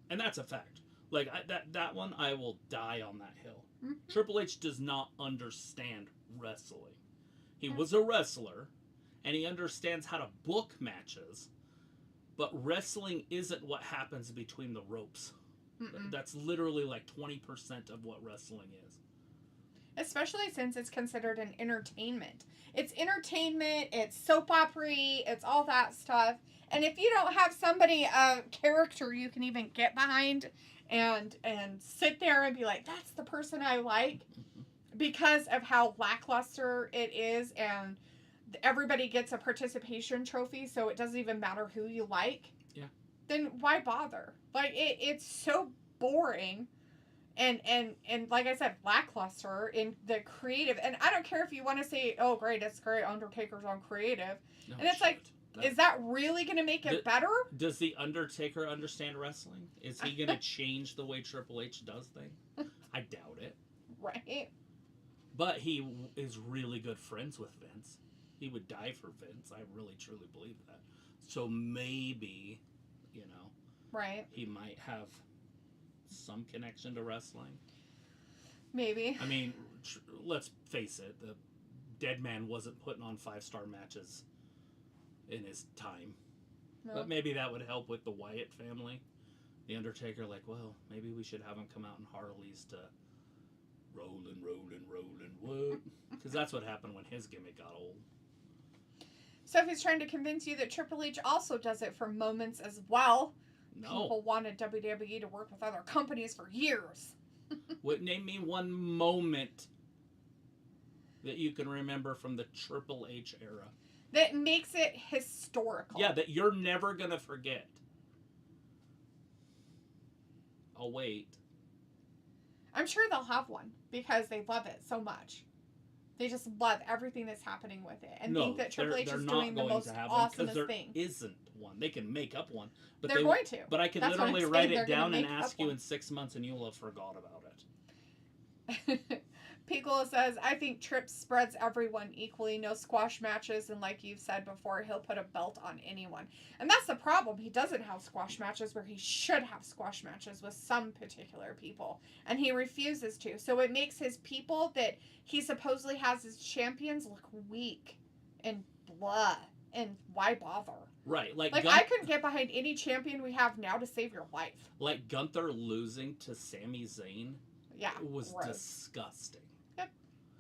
And that's a fact. Like, that one, I will die on that hill. Triple H does not understand wrestling. He was a wrestler, and he understands how to book matches, but wrestling isn't what happens between the ropes. That's literally like 20% of what wrestling is. Especially since it's considered an entertainment. It's entertainment, it's soap opera-y, it's all that stuff. And if you don't have somebody, a character you can even get behind and sit there and be like, that's the person I like, because of how lackluster it is, and everybody gets a participation trophy, so it doesn't even matter who you like. Yeah. Then why bother? Like, it's so boring. And like I said, lackluster in the creative. And I don't care if you want to say, oh, great, it's great, Undertaker's on creative. No, and it's like, is that really going to make it better? Does The Undertaker understand wrestling? Is he going to change the way Triple H does things? I doubt it. Right. But he is really good friends with Vince. He would die for Vince. I really, truly believe that. So maybe, right, he might have some connection to wrestling. Maybe. I mean, let's face it, the Dead Man wasn't putting on 5-star matches in his time. No. But maybe that would help with the Wyatt family. The Undertaker, like, well, maybe we should have him come out in Harleys to rolling, what? Because that's what happened when his gimmick got old. Sophie's trying to convince you that Triple H also does it for moments as well. No. People wanted WWE to work with other companies for years. Name me one moment that you can remember from the Triple H era. That makes it historical. Yeah, that you're never going to forget. I'll wait. I'm sure they'll have one because they love it so much. They just love everything that's happening with it and think that Triple H is doing the most awesomest thing. There isn't one. They can make up one. But they're going to. But I could literally write it down and ask you in 6 months and you'll have forgot about it. Piccolo says, I think Tripp spreads everyone equally. No squash matches. And like you've said before, he'll put a belt on anyone. And that's the problem. He doesn't have squash matches where he should have squash matches with some particular people. And he refuses to. So it makes his people that he supposedly has as champions look weak and blah. And why bother? Right. Like I couldn't get behind any champion we have now to save your life. Like Gunther losing to Sami Zayn. Yeah. Was disgusting. Yep.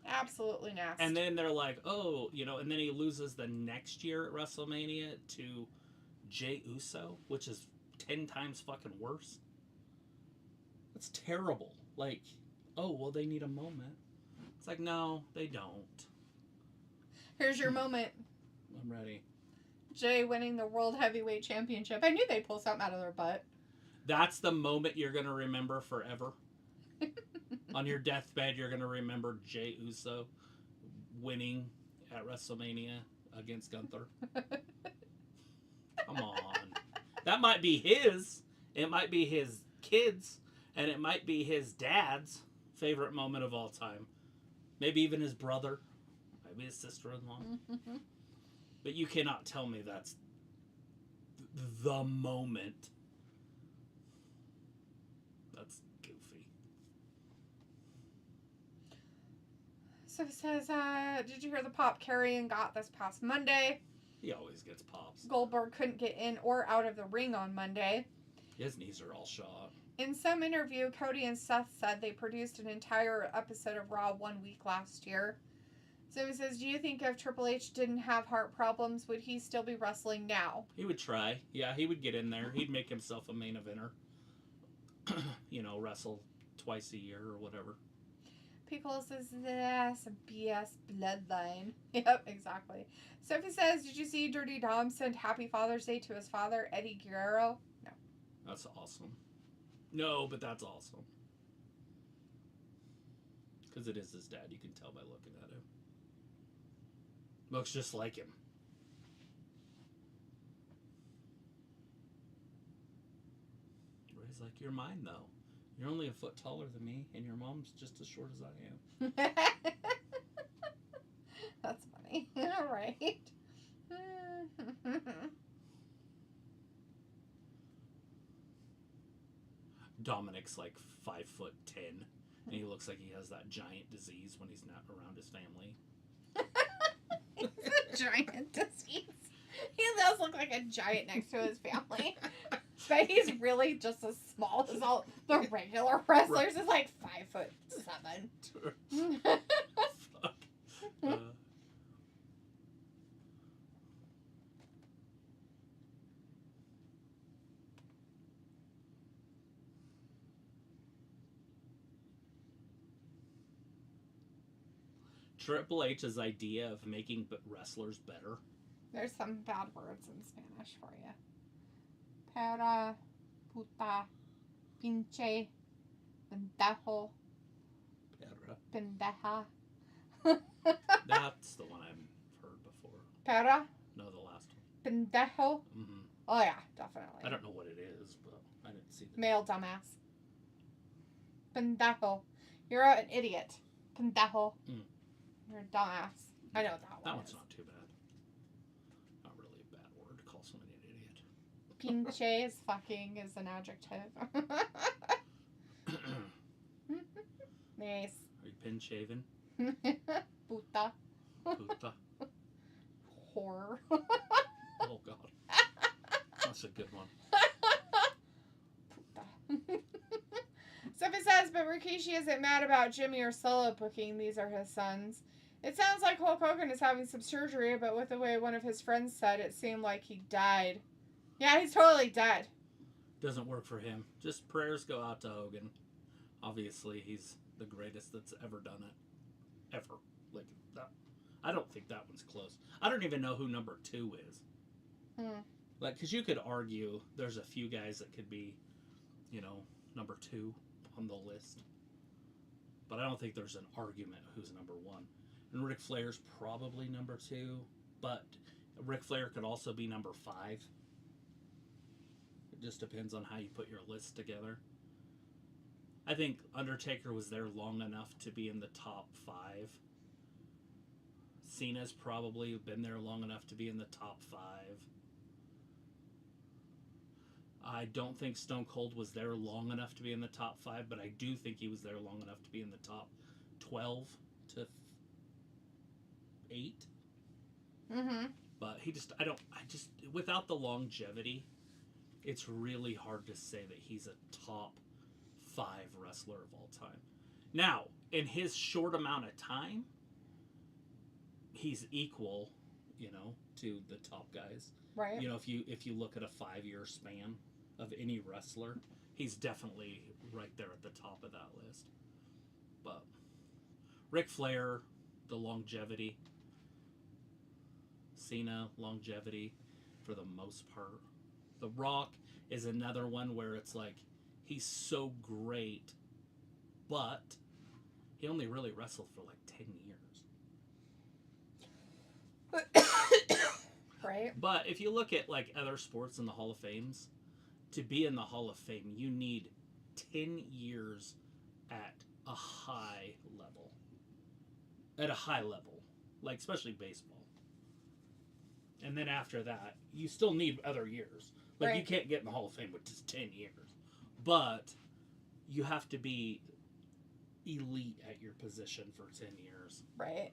Absolutely nasty. And then they're like, oh, and then he loses the next year at WrestleMania to Jey Uso, which is 10 times fucking worse. That's terrible. Like, oh, well, they need a moment. It's like, no, they don't. Here's your moment. I'm ready. Jey winning the World Heavyweight Championship. I knew they'd pull something out of their butt. That's the moment you're going to remember forever. On your deathbed, you're going to remember Jey Uso winning at WrestleMania against Gunther. Come on. That might be his. It might be his kids. And it might be his dad's favorite moment of all time. Maybe even his brother. Maybe his sister-in-law. But you cannot tell me the moment. That's goofy. So it says, did you hear the pop Karrion got this past Monday? He always gets pops. Goldberg couldn't get in or out of the ring on Monday. His knees are all shot. In some interview, Cody and Seth said they produced an entire episode of Raw 1 week last year. So he says, do you think if Triple H didn't have heart problems, would he still be wrestling now? He would try. Yeah, he would get in there. He'd make himself a main eventer. Wrestle twice a year or whatever. Pickle says, that's a BS bloodline. Yep, exactly. Sophie says, did you see Dirty Dom send Happy Father's Day to his father, Eddie Guerrero? No. That's awesome. No, but that's awesome. Because it is his dad. You can tell by looking at him. Looks just like him. Ray's like, you're mine, though. You're only a foot taller than me, and your mom's just as short as I am. That's funny. All right. Dominic's like 5'10", and he looks like he has that giant disease when he's not around his family. He's a giant disease. He does look like a giant next to his family. But he's really just as small as all the regular wrestlers. Is like 5'7". Fuck. Triple H's idea of making wrestlers better. There's some bad words in Spanish for you. Pera, puta, pinche, pendejo, Perra. pendeja. That's the one I've heard before. Pera, No, the last one. pendejo. Mm-hmm. Oh yeah, definitely. I don't know what it is, but I didn't see the Male dumbass. Pendejo. You're an idiot. Pendejo. Mm. You're a dumbass. I know what that one That one's is. not too bad. Not really a bad word to call someone an idiot. Pinche is fucking is an adjective. Nice. Are you pin shaving? Puta. Puta. Whore. Oh god. That's a good one. Puta. Sophie says, but Rikishi isn't mad about Jimmy or Solo booking. These are his sons. It sounds like Hulk Hogan is having some surgery, but with the way one of his friends said, it seemed like he died. Yeah, he's totally dead. Doesn't work for him. Just prayers go out to Hogan. Obviously, he's the greatest that's ever done it. Ever. Like, that. I don't think that one's close. I don't even know who number 2 is. Like, because you could argue there's a few guys that could be, number 2 on the list. But I don't think there's an argument who's number 1. And Ric Flair's probably number 2, but Ric Flair could also be number 5. It just depends on how you put your list together. I think Undertaker was there long enough to be in the top 5. Cena's probably been there long enough to be in the top 5. I don't think Stone Cold was there long enough to be in the top 5, but I do think he was there long enough to be in the top 12 to 8. Mm-hmm. But without the longevity, it's really hard to say that he's a top 5 wrestler of all time. Now, in his short amount of time, he's equal, to the top guys. Right. If you look at a 5-year span of any wrestler, he's definitely right there at the top of that list. But Ric Flair, the longevity. Cena, longevity for the most part. The Rock is another one where it's like he's so great, but he only really wrestled for like 10 years. Right. But if you look at like other sports in the Hall of Fames, to be in the Hall of Fame, you need 10 years at a high level. At a high level. Like, especially baseball. And then after that, you still need other years. Like, you Right. can't get in the Hall of Fame with just 10 years. But you have to be elite at your position for 10 years Right.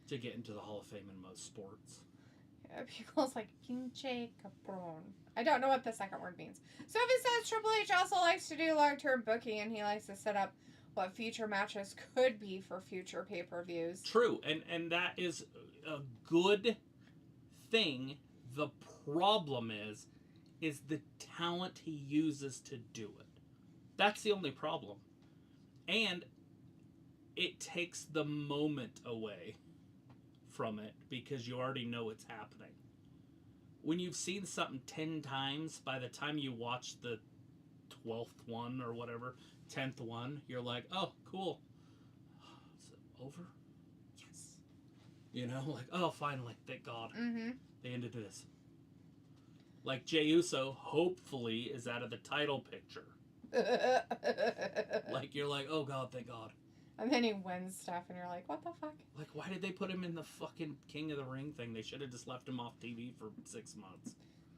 to get into the Hall of Fame in most sports. Yeah, people's like, Pinche Capron. I don't know what the second word means. Sophie says Triple H also likes to do long-term booking, and he likes to set up what future matches could be for future pay-per-views. True, and that is a good thing. The problem is the talent he uses to do it. That's the only problem. And it takes the moment away from it because you already know it's happening. When you've seen something 10 times, by the time you watch the 12th one or whatever, 10th one, you're like, oh, cool. Is it over? Yes. You know, like, oh, finally, thank God. Mm-hmm. They ended this. Like Jey Uso, hopefully, is out of the title picture. Like, you're like, oh God, thank God. And then he wins stuff, and you're like, what the fuck? Like, why did they put him in the fucking King of the Ring thing? They should have just left him off TV for 6 months.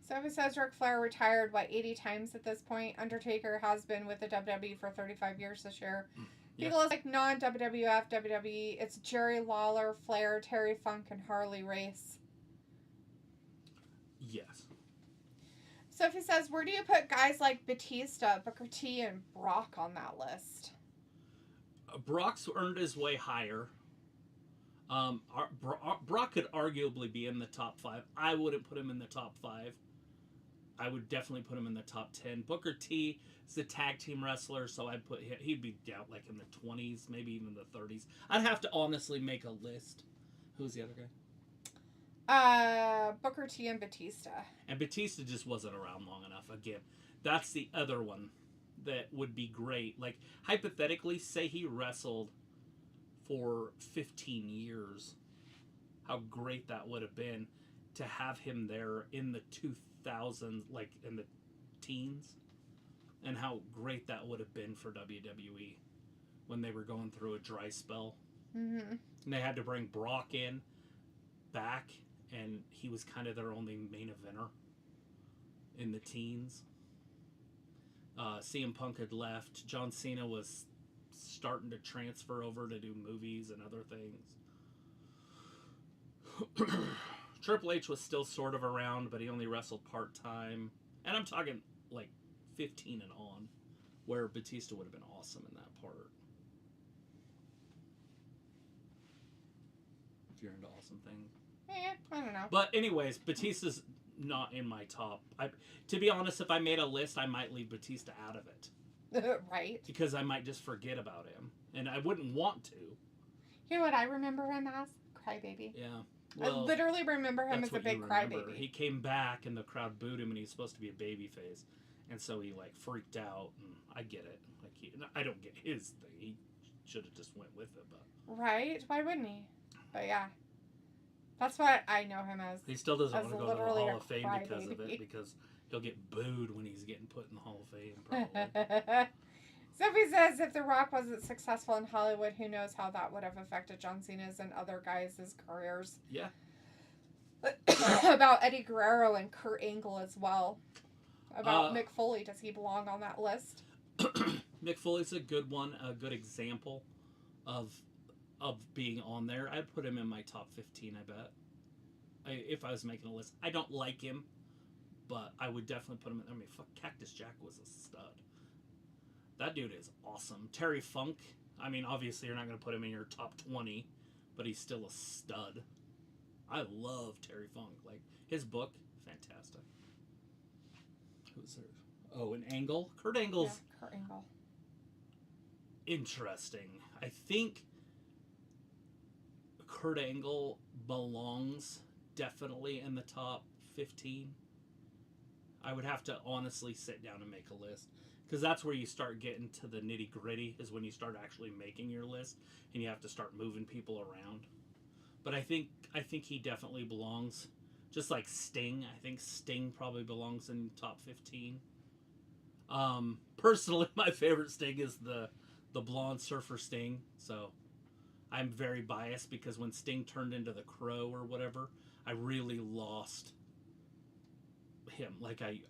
Sophie says Ric Flair retired, 80 times at this point? Undertaker has been with the WWE for 35 years this year. Yeah. People is like non-WWF, WWE. It's Jerry Lawler, Flair, Terry Funk, and Harley Race. Yes. Sophie says, where do you put guys like Batista, Booker T, and Brock on that list? Brock's earned his way higher. Brock could arguably be in the top 5. I wouldn't put him in the top 5. I would definitely put him in the top 10. Booker T is a tag team wrestler, so I'd put him, he'd be down like in the 20s, maybe even the 30s. I'd have to honestly make a list. Who's the other guy? Booker T and Batista. And Batista just wasn't around long enough. Again, that's the other one that would be great. Like, hypothetically, say he wrestled for 15 years. How great that would have been to have him there in the 2000s, like in the teens. And how great that would have been for WWE when they were going through a dry spell. Mm-hmm. And they had to bring Brock in back, and he was kind of their only main eventer in the teens. CM Punk had left. John Cena was starting to transfer over to do movies and other things. Triple H was still sort of around, but he only wrestled part-time. And I'm talking like 15 and on, where Batista would have been awesome in that part. If you're into awesome things. I don't know. But anyways, Batista's not in my top. To be honest, if I made a list, I might leave Batista out of it. Right. Because I might just forget about him. And I wouldn't want to. You know what I remember him as? Crybaby. Yeah. I literally remember him as a big crybaby. He came back and the crowd booed him and he's supposed to be a babyface. And so he like freaked out, and I get it. Like I don't get his thing. He should have just went with it, but right? Why wouldn't he? But yeah. That's what I know him as. He still doesn't want to go to the Hall of Fame crybaby. because of it, because he'll get booed when he's getting put in the Hall of Fame, probably. Sophie says if The Rock wasn't successful in Hollywood, who knows how that would have affected John Cena's and other guys' careers. Yeah. About Eddie Guerrero and Kurt Angle as well. About Mick Foley, does he belong on that list? Mick Foley's a good one, a good example of being on there. I'd put him in my top 15, I bet. If I was making a list. I don't like him, but I would definitely put him in. I mean, fuck, Cactus Jack was a stud. That dude is awesome. Terry Funk, I mean, obviously you're not going to put him in your top 20, but he's still a stud. I love Terry Funk. Like, his book, fantastic. Who's there? Oh, an Angle? Kurt Angle's... Yeah, Kurt Angle. Interesting. I think Kurt Angle belongs definitely in the top 15. I would have to honestly sit down and make a list, because that's where you start getting to the nitty gritty, is when you start actually making your list and you have to start moving people around. But I think he definitely belongs, just like Sting. I think Sting probably belongs in top 15. Personally, my favorite Sting is the blonde surfer Sting, so I'm very biased, because when Sting turned into the Crow or whatever, I really lost him. Like, I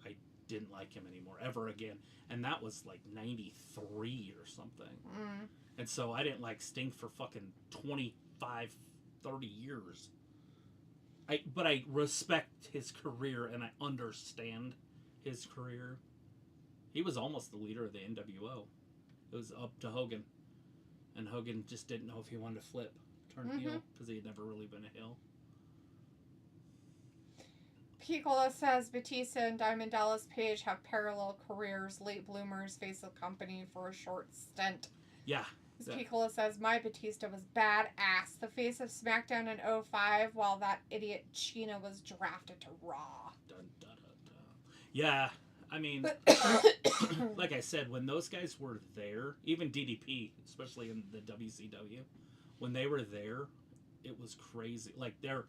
didn't like him anymore, ever again. And that was like 93 or something. Mm. And so I didn't like Sting for fucking 25, 30 years. But I respect his career and I understand his career. He was almost the leader of the NWO. It was up to Hogan. And Hogan just didn't know if he wanted to turn heel, because he had never really been a heel. Piccola says Batista and Diamond Dallas Page have parallel careers. Late bloomers face the company for a short stint. Yeah. Piccola says, my Batista was badass. The face of SmackDown in 05, while that idiot Chyna was drafted to Raw. Dun, dun, dun, dun. Yeah. I mean, like I said, when those guys were there, even DDP, especially in the WCW, when they were there, it was crazy. Like, their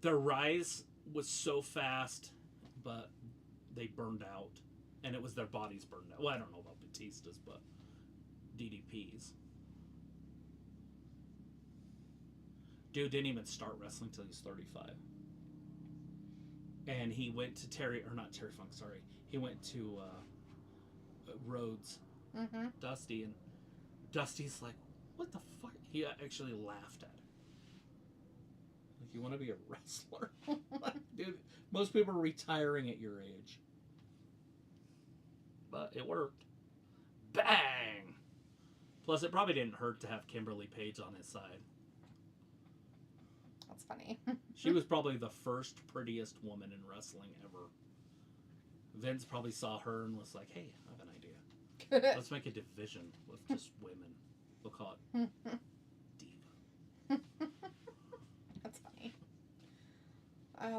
rise was so fast, but they burned out. And it was their bodies burned out. Well, I don't know about Batista's, but DDP's. Dude didn't even start wrestling until he was 35. And he went to Terry Funk, sorry. He went to Rhodes, Dusty, and Dusty's like, what the fuck? He actually laughed at it. Like, you want to be a wrestler? Dude, most people are retiring at your age. But it worked. Bang! Plus, it probably didn't hurt to have Kimberly Page on his side. That's funny. She was probably the first prettiest woman in wrestling ever. Vince probably saw her and was like, hey, I have an idea. Let's make a division with just women. We'll call it Diva. That's funny.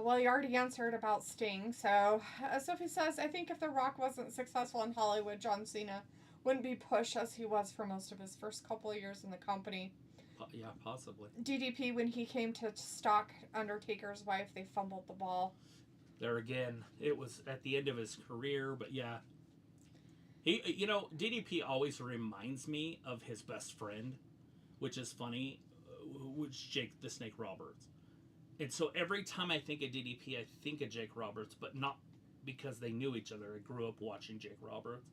Well, you already answered about Sting. So, Sophie says, I think if The Rock wasn't successful in Hollywood, John Cena wouldn't be pushed as he was for most of his first couple of years in the company. Yeah, possibly. DDP, when he came to stalk Undertaker's wife, they fumbled the ball. There again, it was at the end of his career, but yeah. DDP always reminds me of his best friend, which is funny, which Jake the Snake Roberts. And so every time I think of DDP, I think of Jake Roberts, but not because they knew each other. I grew up watching Jake Roberts,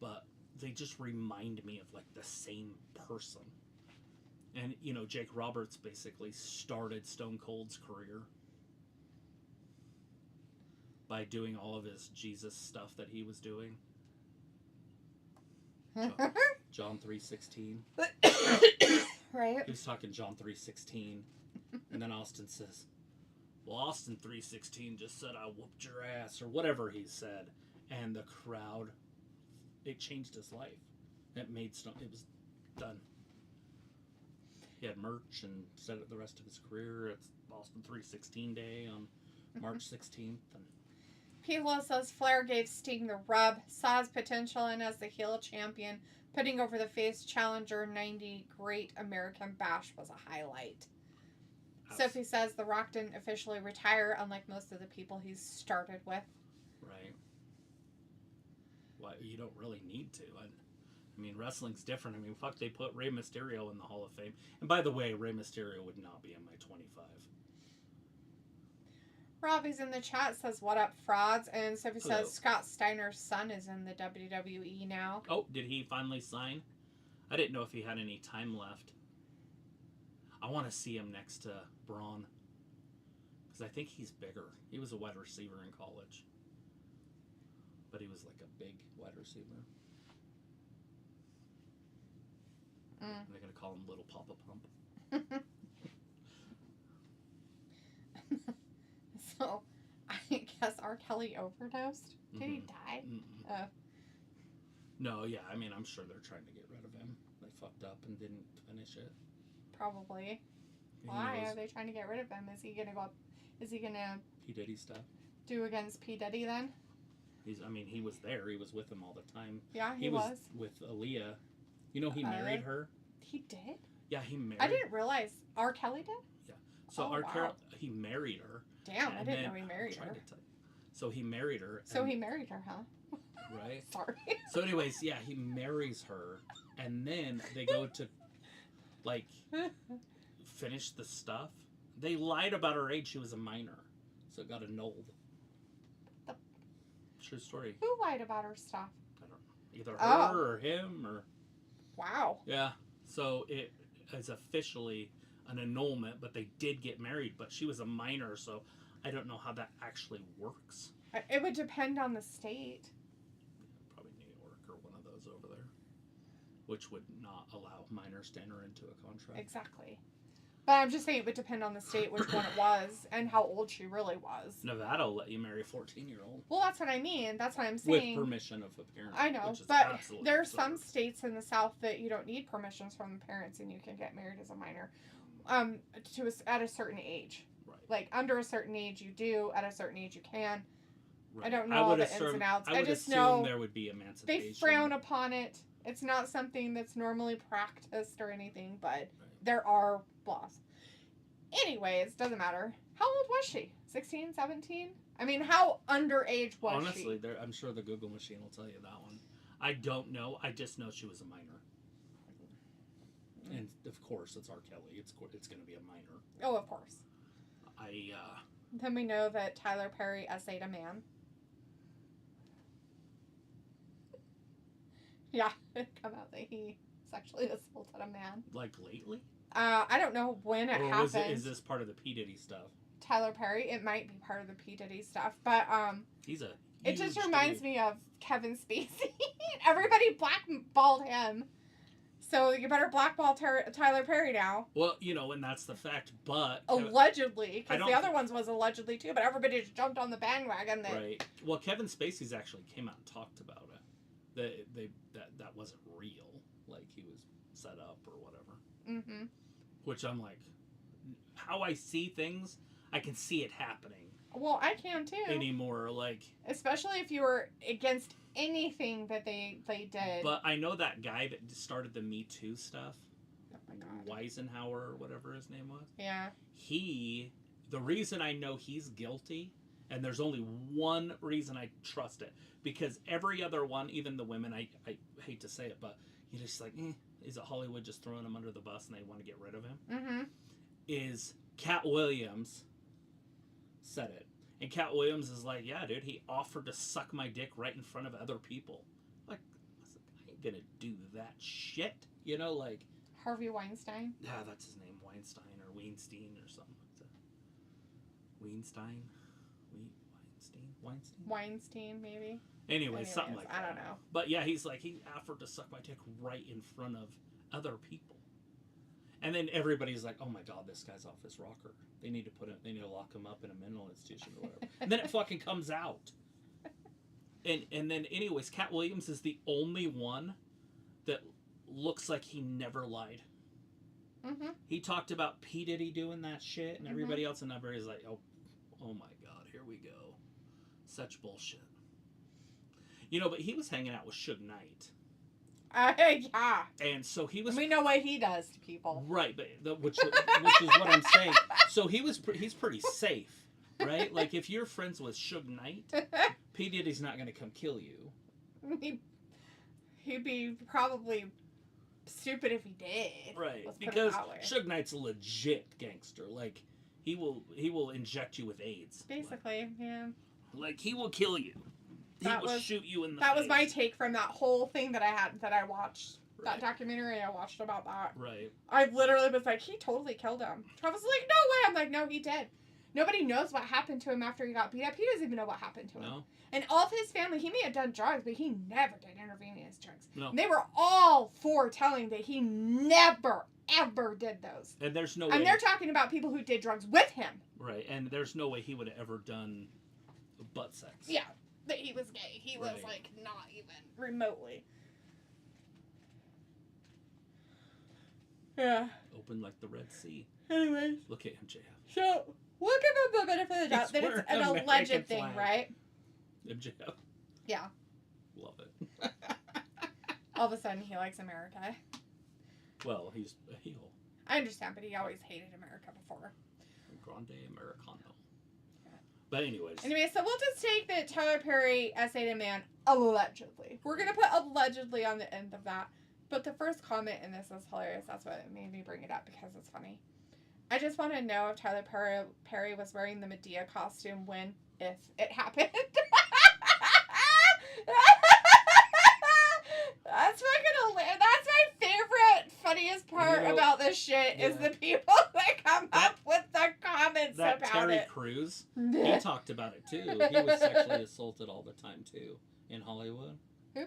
but they just remind me of like the same person. And, Jake Roberts basically started Stone Cold's career by doing all of his Jesus stuff that he was doing. John 3:16. Right. He was talking John 3:16. And then Austin says, well, Austin 3:16 just said, I whooped your ass, or whatever he said. And the crowd, it changed his life. It was done. He had merch and said it the rest of his career. It's Austin 3:16 Day on March 16th. And Pila says Flair gave Sting the rub, saw his potential, and as the heel champion, putting over the face challenger 90 Great American Bash was a highlight. Sophie says The Rock didn't officially retire, unlike most of the people he's started with. Right. Well, you don't really need to. I mean, wrestling's different. I mean, fuck, they put Rey Mysterio in the Hall of Fame. And by the way, Rey Mysterio would not be in my 25. Robbie's in the chat, says, what up, frauds? And Sophie Hello. says Scott Steiner's son is in the WWE now. Oh, did he finally sign? I didn't know if he had any time left. I want to see him next to Braun. Because I think he's bigger. He was a wide receiver in college. But he was like a big wide receiver. They're going to call him Little Papa Pump. So, I guess R. Kelly overdosed? Did he die? No, yeah, I mean, I'm sure they're trying to get rid of him. They fucked up and didn't finish it. Probably. Why are they trying to get rid of him? Is he going to go up? Is he going to P. Diddy stuff. Do against P. Diddy then? He was there. He was with him all the time. Yeah, he was. With Aaliyah. You know, he married her. He did? Yeah, he married. I didn't realize. R. Kelly did? Yeah. So he married her. Damn, I didn't know he married her. So he married her. So he married her, huh? Right? Sorry. So anyways, yeah, he marries her. And then they go to, like, finish the stuff. They lied about her age. She was a minor. So it got annulled. true story. Who lied about her stuff? I don't know. Either her Oh. or him or... Wow. Yeah. So it is officially an annulment, but they did get married, but she was a minor, so I don't know how that actually works. It would depend on the state. Probably New York or one of those over there, which would not allow minors to enter into a contract. Exactly. But I'm just saying it would depend on the state which one it was and how old she really was. Nevada will let you marry a 14-year-old. Well, that's what I mean. That's what I'm saying. With permission of a parent. I know, which is but absolutely there are absurd. some states in the South that you don't need permissions from the parents and you can get married as a minor at a certain age. Right. Like, under a certain age you do, at a certain age you can. Right. I don't know all the ins and outs. I would just assume know there would be emancipation. they frown upon it. It's not something that's normally practiced or anything, but Right. there are laws. Anyways, doesn't matter. How old was she? 16, 17? I mean, how underage was Honestly, she? I'm sure the Google machine will tell you that one. I don't know. I just know she was a minor. And, of course, it's R. Kelly. It's going to be a minor. Oh, of course. I Then we know that Tyler Perry essayed a man. Yeah, it come out that he sexually assaulted a man. like lately? I don't know when it happened. Is this part of the P. Diddy stuff? Tyler Perry, it might be part of the P. Diddy stuff, but He's a it just huge reminds dude. me of Kevin Spacey. Everybody blackballed him. So you better blackball Tyler Perry now. Well, and that's the fact, but... Allegedly, I because don't the other ones was allegedly too, but everybody just jumped on the bandwagon. Right. Well, Kevin Spacey's actually came out and talked about it. That wasn't real. Like, he was set up or whatever. Mm-hmm. Which I'm like, how I see things, I can see it happening. Well, I can too. Anymore, like... Especially if you were against anything that they did. But I know that guy that started the Me Too stuff. Oh my God. Weisenhower or whatever his name was. Yeah. The reason I know he's guilty, and there's only one reason I trust it, because every other one, even the women, I hate to say it, but you're just like, is it Hollywood just throwing him under the bus and they want to get rid of him? Mm-hmm. Is Cat Williams said it. And Cat Williams is like, yeah, dude, he offered to suck my dick right in front of other people. Like, I ain't gonna do that shit. Like... Harvey Weinstein. Yeah, that's his name, Weinstein or Weinstein or something like that. Weinstein? Weinstein, maybe. Anyways, something like that. I don't know. But yeah, he's like, he offered to suck my dick right in front of other people. And then everybody's like, oh my God, this guy's off his rocker. They need to lock him up in a mental institution or whatever. And then it fucking comes out. And then anyways, Cat Williams is the only one that looks like he never lied. Mm-hmm. He talked about P. Diddy doing that shit and everybody else, and everybody's like, oh my God, here we go. Such bullshit. But he was hanging out with Suge Knight. Yeah. And so he was... We know what he does to people. Right, but which is what I'm saying. So he's pretty safe, right? Like, if you're friends with Suge Knight, P. Diddy's not going to come kill you. He'd be probably stupid if he did. Right, Let's because put it that way. Suge Knight's a legit gangster. Like, he will inject you with AIDS. Basically, yeah. Like, he will kill you. He will shoot you in the face. That was my take from that whole thing that I watched. Right. That documentary I watched about that. Right. I literally was like, he totally killed him. Travis was like, no way. I'm like, no, he did. Nobody knows what happened to him after he got beat up. He doesn't even know what happened to him. No. And all of his family, he may have done drugs, but he never did intravenous drugs. No. And they were all for telling that he never, ever did those. And there's no way. And they're talking about people who did drugs with him. Right, and there's no way he would have ever done butt sex. Yeah, that he was gay. He was, Right. like, not even remotely. Yeah. Open like the Red Sea. Anyways. Look at MJF. So, we'll give him the benefit of the doubt He's that it's wearing an an alleged American thing, flag. right? MJF. Yeah. Love it. All of a sudden, he likes America. Well, he's a heel. I understand, but he always hated America before. Grande Americano. But anyways. Anyway, so we'll just take that Tyler Perry essayed a man allegedly. We're going to put allegedly on the end of that. But the first comment in this is hilarious. That's what made me bring it up because it's funny. I just want to know if Tyler Perry was wearing the Medea costume if it happened. That's That's my favorite, funniest part about this shit is the people that come up with the comments about it. Terry Crews, he talked about it too. He was sexually assaulted all the time too in Hollywood. Who?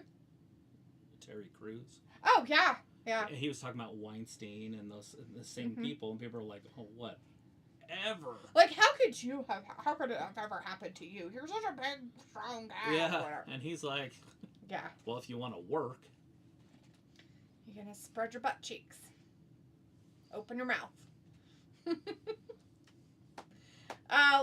Terry Crews. Oh yeah, yeah. He was talking about Weinstein and the same people, and people were like, "Oh, whatever." Like, how could it have ever happened to you? You're such a big, strong guy. Yeah, and he's like, yeah. Well, if you want to work, you're gonna spread your butt cheeks. Open your mouth.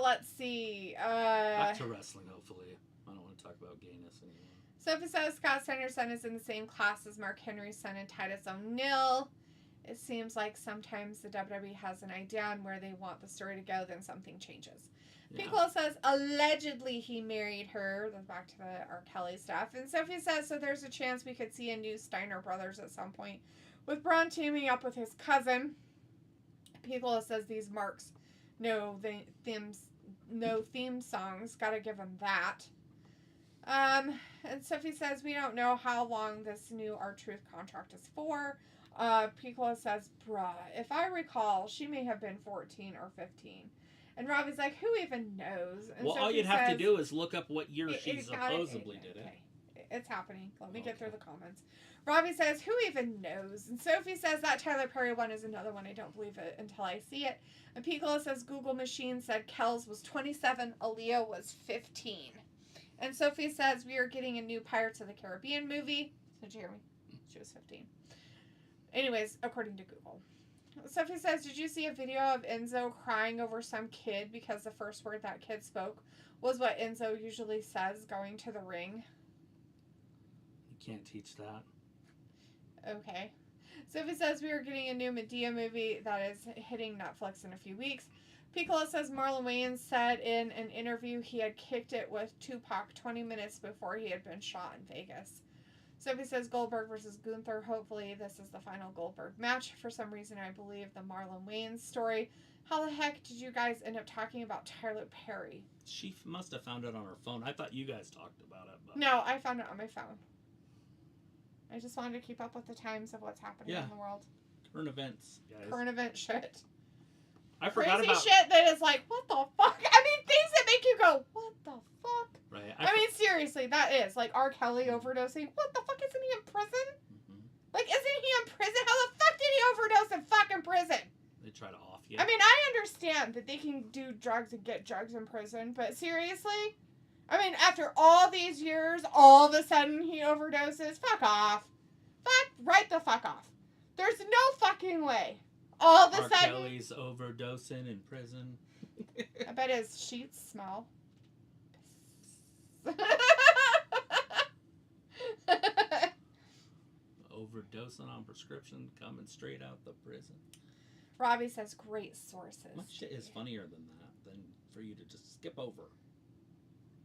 Let's see. Back to wrestling, hopefully. I don't want to talk about gayness anymore. Sophie says Scott Steiner's son is in the same class as Mark Henry's son and Titus O'Neil. It seems like sometimes the WWE has an idea on where they want the story to go, then something changes. Yeah. Piccolo says allegedly he married her. That's back to the R. Kelly stuff. And Sophie says so there's a chance we could see a new Steiner brothers at some point, with Braun teaming up with his cousin. Piccolo says these marks no theme songs. Gotta give him that. And Sophie says we don't know how long this new R-Truth contract is for. Piccolo says, bruh, if I recall, she may have been 14 or 15. And Robbie's like, who even knows? And well, Sophie all you'd have to do is look up what year she supposedly did it. It's happening. Let me get through the comments. Robbie says, who even knows? And Sophie says, that Tyler Perry one is another one. I don't believe it until I see it. And Piccolo says, Google machine said Kells was 27, Aaliyah was 15. And Sophie says, we are getting a new Pirates of the Caribbean movie. Did you hear me? She was 15. Anyways, according to Google. Sophie says, did you see a video of Enzo crying over some kid because the first word that kid spoke was what Enzo usually says going to the ring? You can't teach that. Okay. Sophie says, we are getting a new Medea movie that is hitting Netflix in a few weeks. Piccolo says Marlon Wayans said in an interview he had kicked it with Tupac 20 minutes before he had been shot in Vegas. Sophie says Goldberg versus Gunther. Hopefully this is the final Goldberg match. For some reason I believe the Marlon Wayans story. How the heck did you guys end up talking about Tyler Perry? She must have found it on her phone. I thought you guys talked about it. But... No, I found it on my phone. I just wanted to keep up with the times of what's happening in the world. Current events, guys. Current event shit. I forgot Crazy about shit that is like, what the fuck? I mean, things that make you go, what the fuck? Right. I mean, seriously, that is. Like, R. Kelly overdosing. What the fuck? Isn't he in prison? Mm-hmm. Like, isn't he in prison? How the fuck did he overdose in fucking prison? They try to off you. I mean, I understand that they can do drugs and get drugs in prison, but seriously? I mean, after all these years, all of a sudden he overdoses? Fuck off. Right the fuck off. There's no fucking way. All of a sudden... R. Kelly's overdosing in prison. I bet his sheets smell. Overdosing on prescription coming straight out the prison. Robbie says great sources. What shit is funnier than that than for you to just skip over?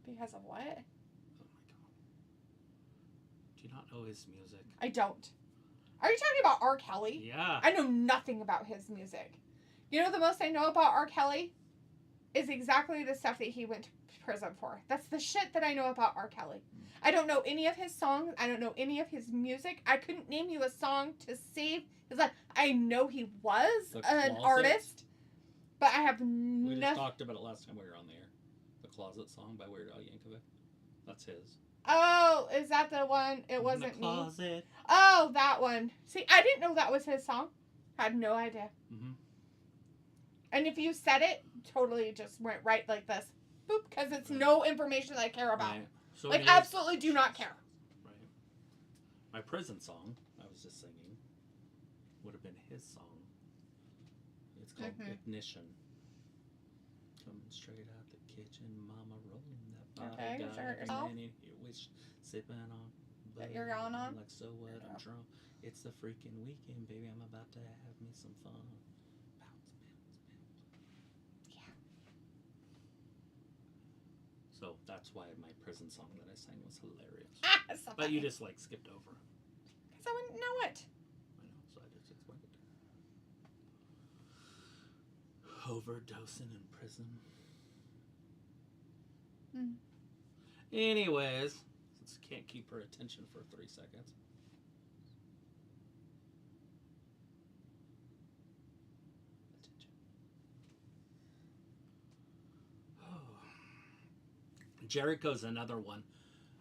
Because of what? Oh my god. Do you not know his music? I don't. Are you talking about R. Kelly? Yeah. I know nothing about his music. You know the most I know about R. Kelly is exactly the stuff that he went to prison for. That's the shit that I know about R. Kelly. I don't know any of his songs. I don't know any of his music. I couldn't name you a song to save his life. I know he was an artist, but I have We just talked about it last time we were on the air. The Closet song by Weird Al Yankovic. That's his. Oh, is that the one? It wasn't the closet. Me. Oh, that one. See, I didn't know that was his song. Had no idea. Mm-hmm. And if you said it, totally just went right like this. Boop, because it's no information that I care about. Right. So like, absolutely do not care. Right. My prison song, I was just singing, would have been his song. It's called Ignition. Coming straight out the kitchen, mama rolling that body. Okay, is there yourself? Sipping on. That you're going on? Like, so what? I'm drunk. It's the freaking weekend, baby. I'm about to have me some fun. Yeah. So that's why my prison song that I sang was hilarious. So but you just like skipped over. Because I wouldn't know it. I know, so I just explained it. Overdosing in prison. Anyways, since can't keep her attention for 3 seconds. Jericho's another one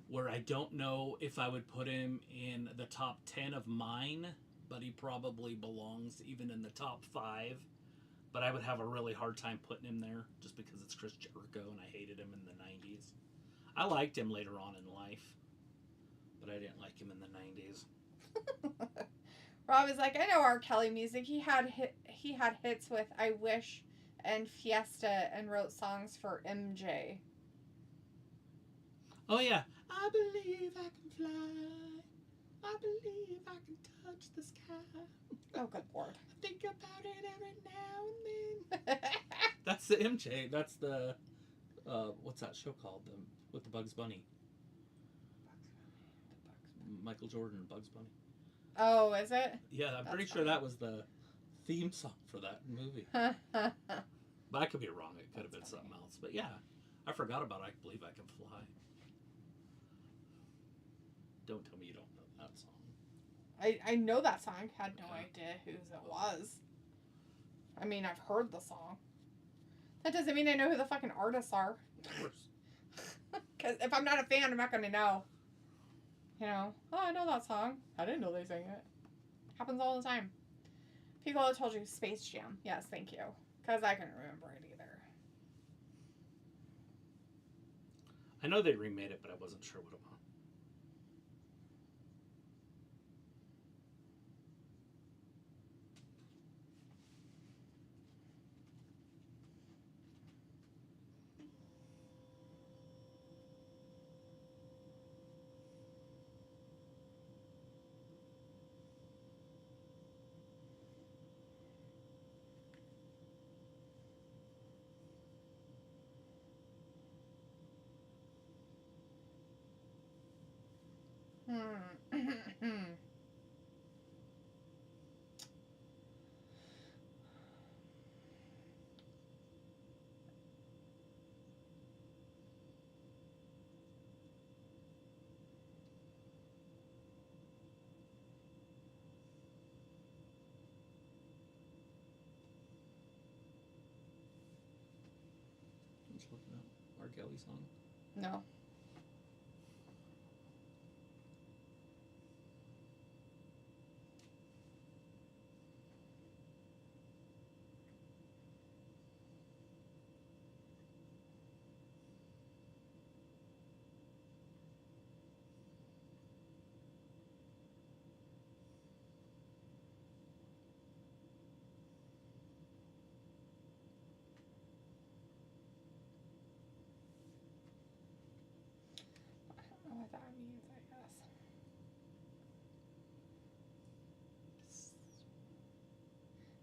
where I don't know if I would put him in the top 10 of mine, but he probably belongs even in the top 5. But I would have a really hard time putting him there just because it's Chris Jericho and I hated him in the 90s. I liked him later on in life, but I didn't like him in the 90s. Rob is like, I know R. Kelly music. He had hits with I Wish and Fiesta and wrote songs for MJ. Oh, yeah. I believe I can fly. I believe I can touch the sky. Oh, good Lord. I think about it every now and then. That's the MJ. That's the, what's that show called? With the Bugs Bunny. Michael Jordan and Bugs Bunny. Oh, is it? Yeah, I'm pretty sure that was the theme song for that movie. But I could be wrong. It could have been something else. But yeah, I forgot about I Believe I Can Fly. Don't tell me you don't know that song. I know that song. Had no idea whose it was. I mean, I've heard the song. That doesn't mean I know who the fucking artists are. Of course. Because if I'm not a fan, I'm not going to know. You know, oh, I know that song. I didn't know they sang it. Happens all the time. Piccolo told you Space Jam. Yes, thank you. Because I couldn't remember it either. I know they remade it, but I wasn't sure what it was. Just looking up R. Kelly song. No. I don't know what that means, I guess.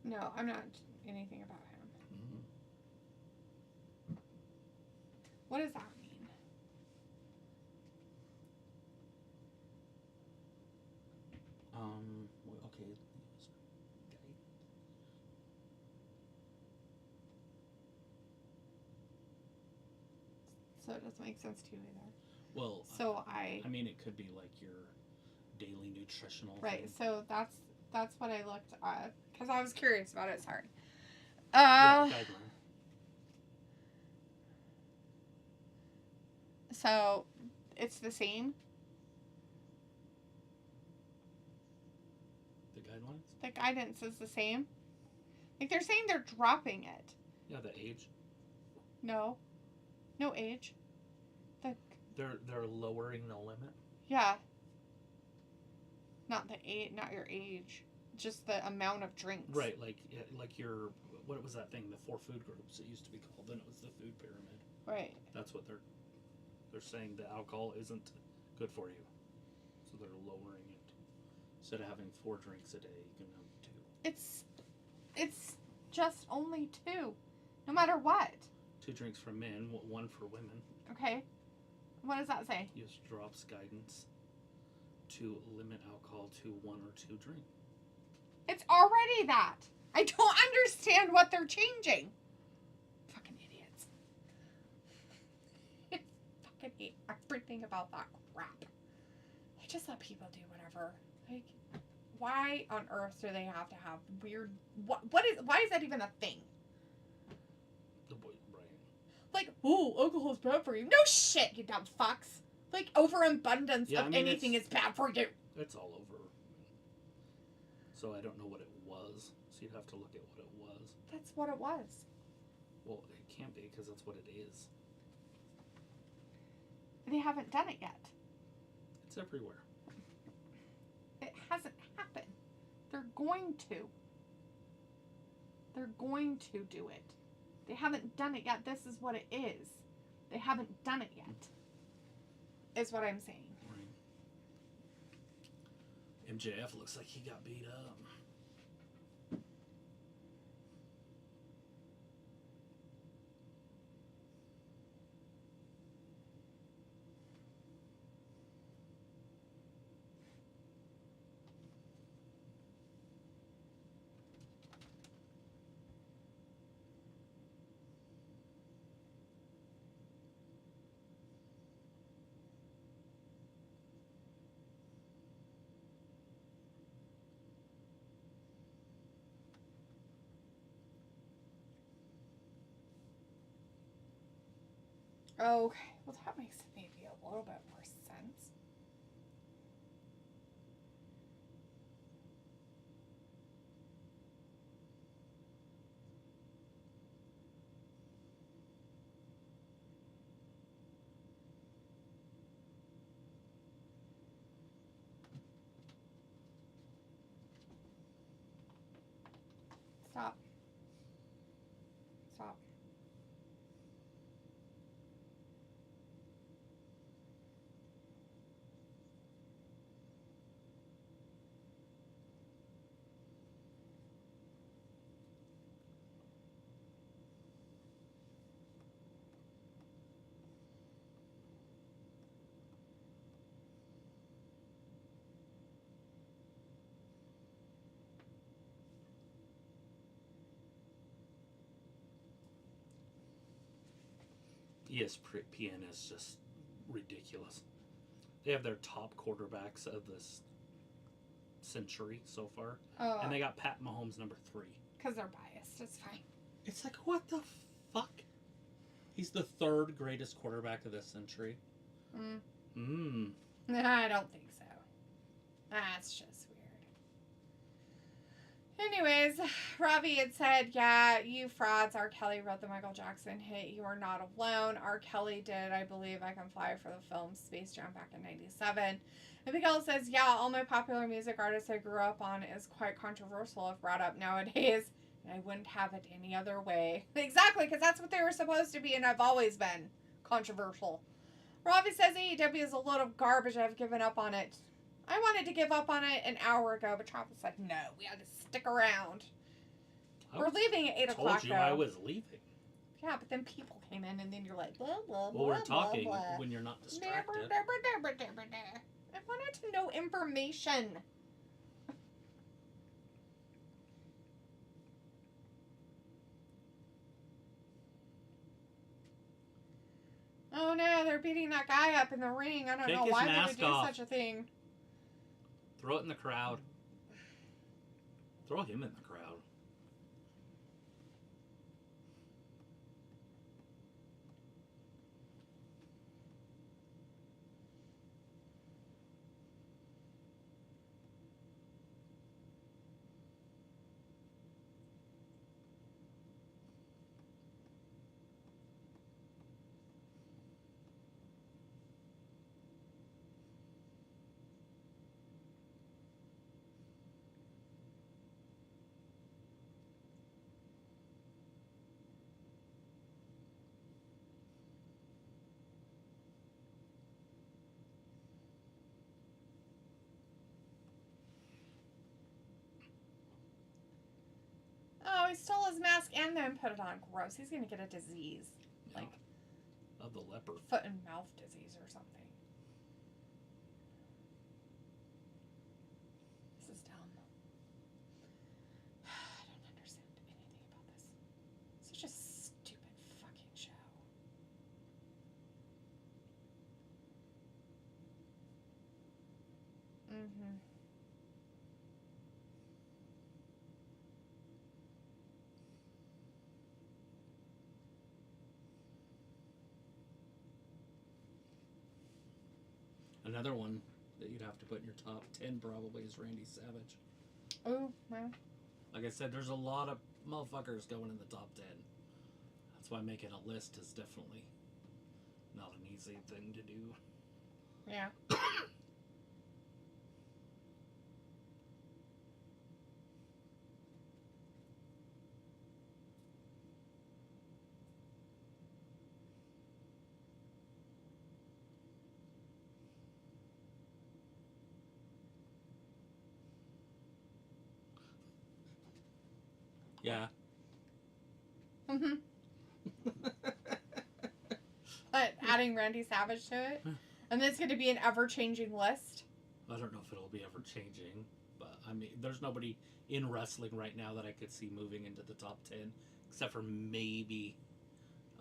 No, I'm not anything about him. Mm-hmm. What does that mean? Okay. So it doesn't make sense to you either. Well, So I mean, it could be like your daily nutritional right. thing. So that's what I looked at because I was curious about it. Sorry. Yeah, guideline. So it's the same. The guidelines? The guidance is the same. Like they're saying they're dropping it. Yeah, the age. No age. They're lowering the limit. Yeah. Not the age, not your age, just the amount of drinks. Right, like your what was that thing? The 4 food groups it used to be called. Then it was the food pyramid. Right. That's what they're saying. The alcohol isn't good for you, so they're lowering it. Instead of having 4 drinks a day, you can have 2. It's just only 2, no matter what. 2 drinks for men, 1 for women. Okay. What does that say? US drops guidance to limit alcohol to 1 or 2 drinks. It's already that. I don't understand what they're changing. Fucking idiots. I fucking hate everything about that crap. They just let people do whatever. Like, why on earth do they have to have weird... why is that even a thing? The boy, right. Like, ooh, alcohol's bad for you. No shit, you dumb fucks. Like, overabundance of anything is bad for you. It's all over. So I don't know what it was. So you'd have to look at what it was. That's what it was. Well, it can't be because that's what it is. They haven't done it yet. It's everywhere. It hasn't happened. They're going to. They're going to do it. They haven't done it yet. This is what it is. They haven't done it yet. Is what I'm saying. Right. MJF looks like he got beat up. Okay. Well, that makes maybe a little bit more sense. Stop. Stop. ESPN is just ridiculous. They have their top quarterbacks of this century so far. Oh. And they got Pat Mahomes number 3. Because they're biased. It's fine. It's like, what the fuck? He's the 3rd greatest quarterback of this century. I don't think so. That's just weird. Anyways, Ravi had said, yeah, you frauds, R. Kelly wrote the Michael Jackson hit. You are not alone. R. Kelly did, I believe, I Can Fly for the film Space Jam back in 97. And Miguel says, yeah, all my popular music artists I grew up on is quite controversial if brought up nowadays. And I wouldn't have it any other way. Exactly, because that's what they were supposed to be, and I've always been controversial. Ravi says AEW is a load of garbage. I've given up on it. I wanted to give up on it an hour ago, but Travis said, no, we had to stick around. We're leaving at 8 o'clock, I told you I was leaving. Yeah, but then people came in, and then you're like, blah, blah, well, we're blah, talking blah, blah. when you're not distracted. I wanted to know information. Oh no, they're beating that guy up in the ring. I don't know why they would do such a thing. Throw it in the crowd. Throw him in the crowd. Oh, he stole his mask and then put it on. Gross. He's going to get a disease. Yeah. Like of the leopard. Foot and mouth disease or something. This is dumb. I don't understand anything about this. Such a stupid fucking show. Mm-hmm. Another one that you'd have to put in your top 10 probably is Randy Savage. Oh, well. Like I said, there's a lot of motherfuckers going in the top 10. That's why making a list is definitely not an easy thing to do. Yeah. Yeah. Mm-hmm. But adding Randy Savage to it? And it's going to be an ever-changing list? I don't know if it'll be ever changing, but I mean, there's nobody in wrestling right now that I could see moving into the top 10, except for maybe,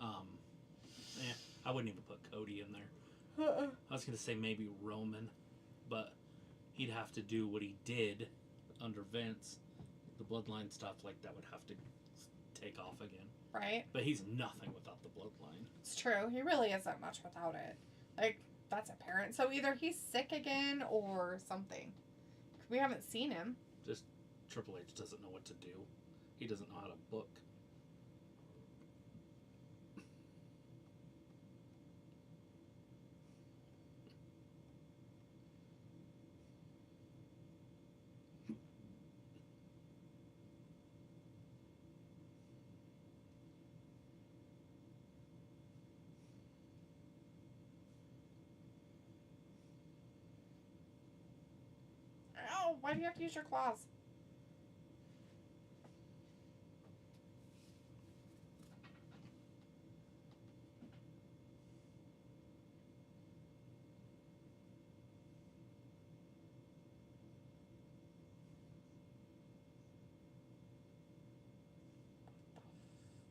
I wouldn't even put Cody in there. I was going to say maybe Roman, but he'd have to do what he did under Vince. The bloodline stuff like that would have to take off again. Right. But he's nothing without the bloodline. It's true. He really isn't much without it. Like, that's apparent. So either he's sick again or something. We haven't seen him. Just Triple H doesn't know what to do. He doesn't know how to book. Ow, why do you have to use your claws?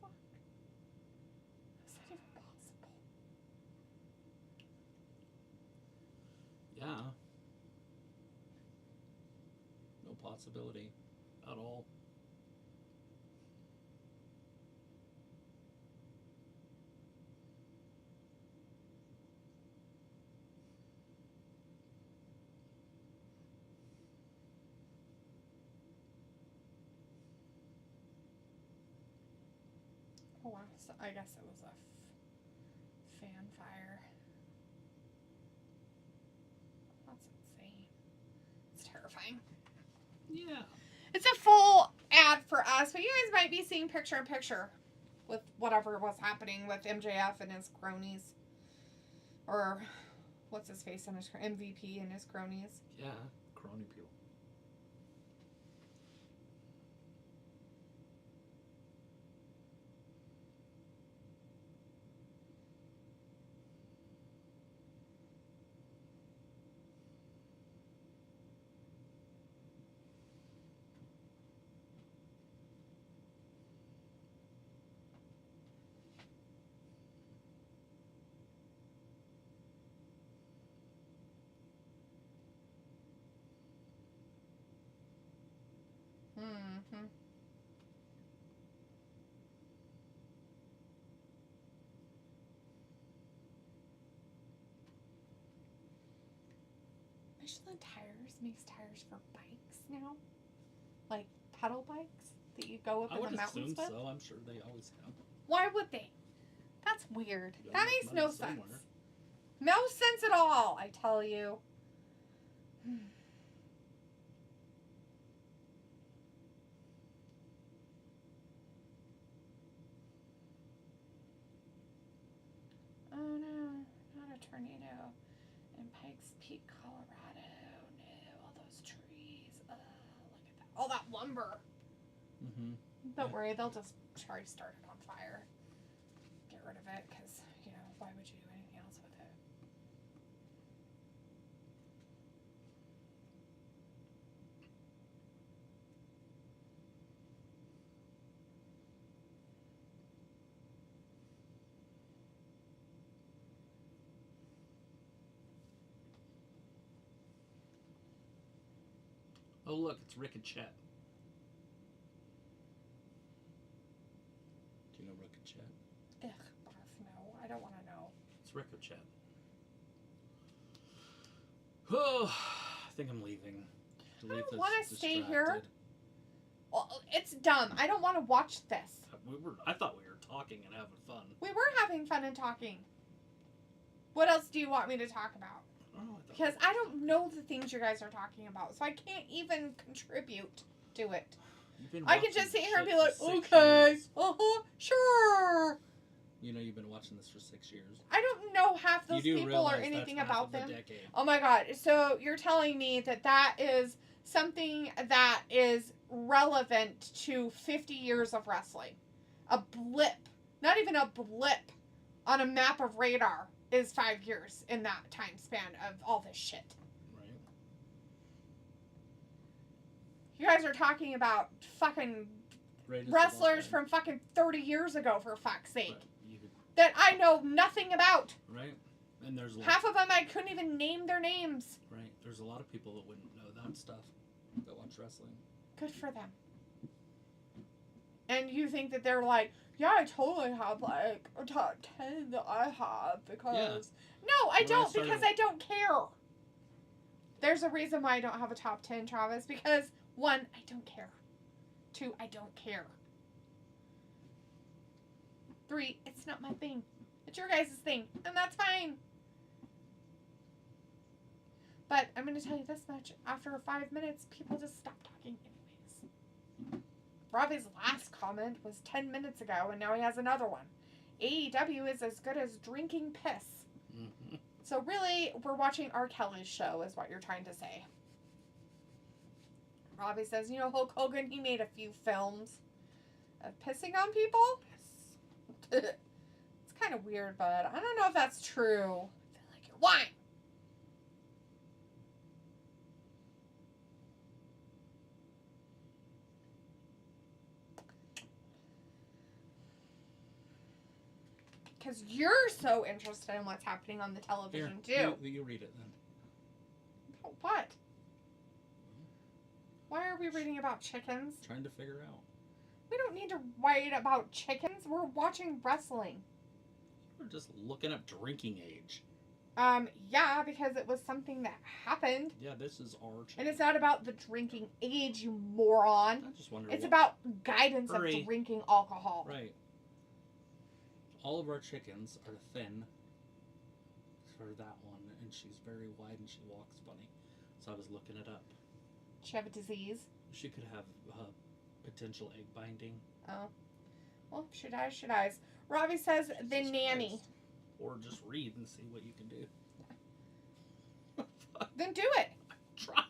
What the fuck? Is that even possible? Yeah. No possibility at all. Oh wow, so I guess it was a fan fire. That's insane. It's terrifying. Yeah. It's a full ad for us, but you guys might be seeing picture in picture with whatever was happening with MJF and his cronies. Or what's his face and his MVP and his cronies. Yeah. Crony people. Mm-hmm. Michelin Tires makes tires for bikes now? Like pedal bikes that you go up I in would the mountains assume with? so. I'm sure they always have. Why would they? That's weird. You That gotta make makes no money sense. somewhere. No sense at all, I tell you. Oh no, not a tornado. In Pikes Peak, Colorado. No, all those trees. Look at that. All that lumber. Mm-hmm. Don't worry, they'll just try to start it on fire. Get rid of it, because, why would you do anything else with it? Oh, look, it's Ricochet. Do you know Ricochet? Ugh, barf, no. I don't want to know. It's Ricochet. Oh, I think I'm leaving. I don't want to stay here. Distracted. Well, it's dumb. I don't want to watch this. I thought we were talking and having fun. We were having fun and talking. What else do you want me to talk about? Oh, Because I don't know the things you guys are talking about, so I can't even contribute to it. I can just sit here and be like, okay, sure. You know, you've been watching this for 6 years. I don't know half those people or anything about them. Decade. Oh my god. So you're telling me that is something that is relevant to 50 years of wrestling. A blip, not even a blip on a map of radar is 5 years in that time span of all this shit. Right. You guys are talking about fucking wrestlers from fucking 30 years ago, for fuck's sake. That I know nothing about. Right. And there's half of them I couldn't even name their names. Right. There's a lot of people that wouldn't know that stuff that watch wrestling. Good for them. And you think that they're like, yeah, I totally have like a top 10 that I have because... Yeah. No, I don't, because I don't care. There's a reason why I don't have a top 10, Travis, because 1, I don't care. 2, I don't care. 3, it's not my thing. It's your guys' thing, and that's fine. But I'm going to tell you this much. After 5 minutes, people just stop talking anyways. Robbie's last comment was 10 minutes ago, and now he has another one. AEW is as good as drinking piss. Mm-hmm. So really, we're watching R. Kelly's show, is what you're trying to say. Robbie says, you know, Hulk Hogan, he made a few films of pissing on people. Yes. It's kind of weird, but I don't know if that's true. I feel like you're lying. Because you're so interested in what's happening on the television, too. You read it, then. About what? Why are we reading about chickens? Trying to figure out. We don't need to write about chickens. We're watching wrestling. We're just looking up drinking age. Yeah, because it was something that happened. Yeah, this is our channel. And it's not about the drinking age, you moron. I just wonder. It's about guidance of drinking alcohol. Right. All of our chickens are thin for that one, and she's very wide and she walks funny. So I was looking it up. Does she have a disease? She could have potential egg binding. Oh. Well, she dies, she dies. Robbie says the nanny. Christ. Or just read and see what you can do. Then do it. Try.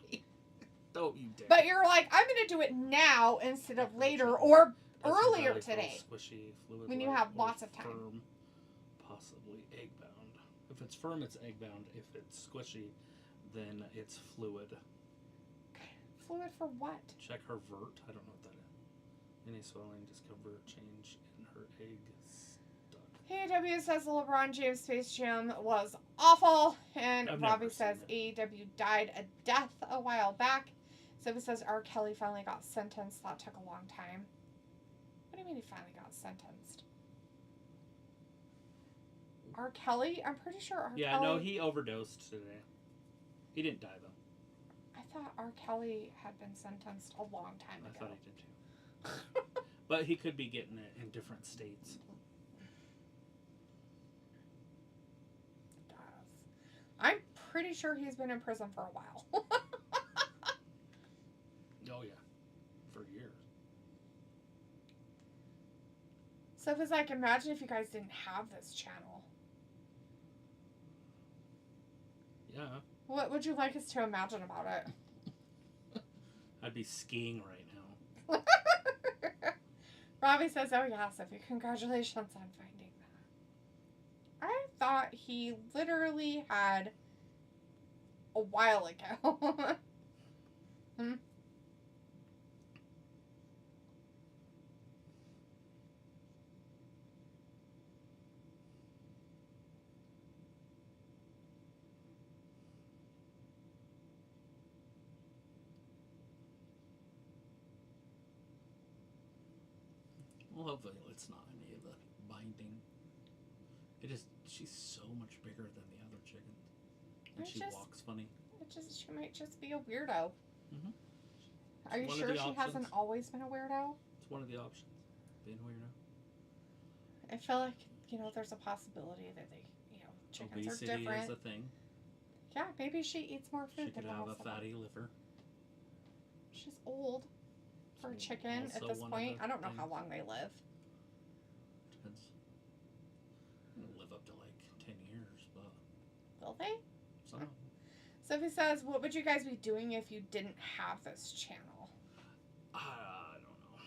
Don't you dare. But you're like, I'm going to do it now instead of later or earlier today. Squishy, fluid when you have lots of time. Firm, possibly egg bound. If it's firm, it's egg bound. If it's squishy, then it's fluid. Fluid for what? Check her vert. I don't know what that is. Any swelling, discomfort, change in her egg stuck. AEW says the LeBron James Space Jam was awful, and Robbie says AEW died a death a while back. So he says R. Kelly finally got sentenced. That took a long time. What do you mean he finally got sentenced? R. Kelly? I'm pretty sure R. Kelly... Yeah, no, he overdosed today. He didn't die, though. I thought R. Kelly had been sentenced a long time ago. I thought he did, too. But he could be getting it in different states. I'm pretty sure he's been in prison for a while. Oh, yeah. For years. So it was like, imagine if you guys didn't have this channel. Yeah. What would you like us to imagine about it? I'd be skiing right now. Robbie says, oh yeah, Sophie, congratulations on finding that. I thought he literally had a while ago. Hmm? Well, hopefully it's not any of the binding. It is. She's so much bigger than the other chicken. And she walks funny. She might just be a weirdo. Mm-hmm. Are you sure she hasn't always been a weirdo? It's one of the options, being a weirdo. I feel like, there's a possibility that they, chickens Obesity are different. is a thing. Yeah, maybe she eats more food She could than have most a of them. fatty liver. She's old for a chicken at this point. I don't know how long they live. Depends. They'll live up to like 10 years, but... Will they? Some. Sophie says, what would you guys be doing if you didn't have this channel? I don't know.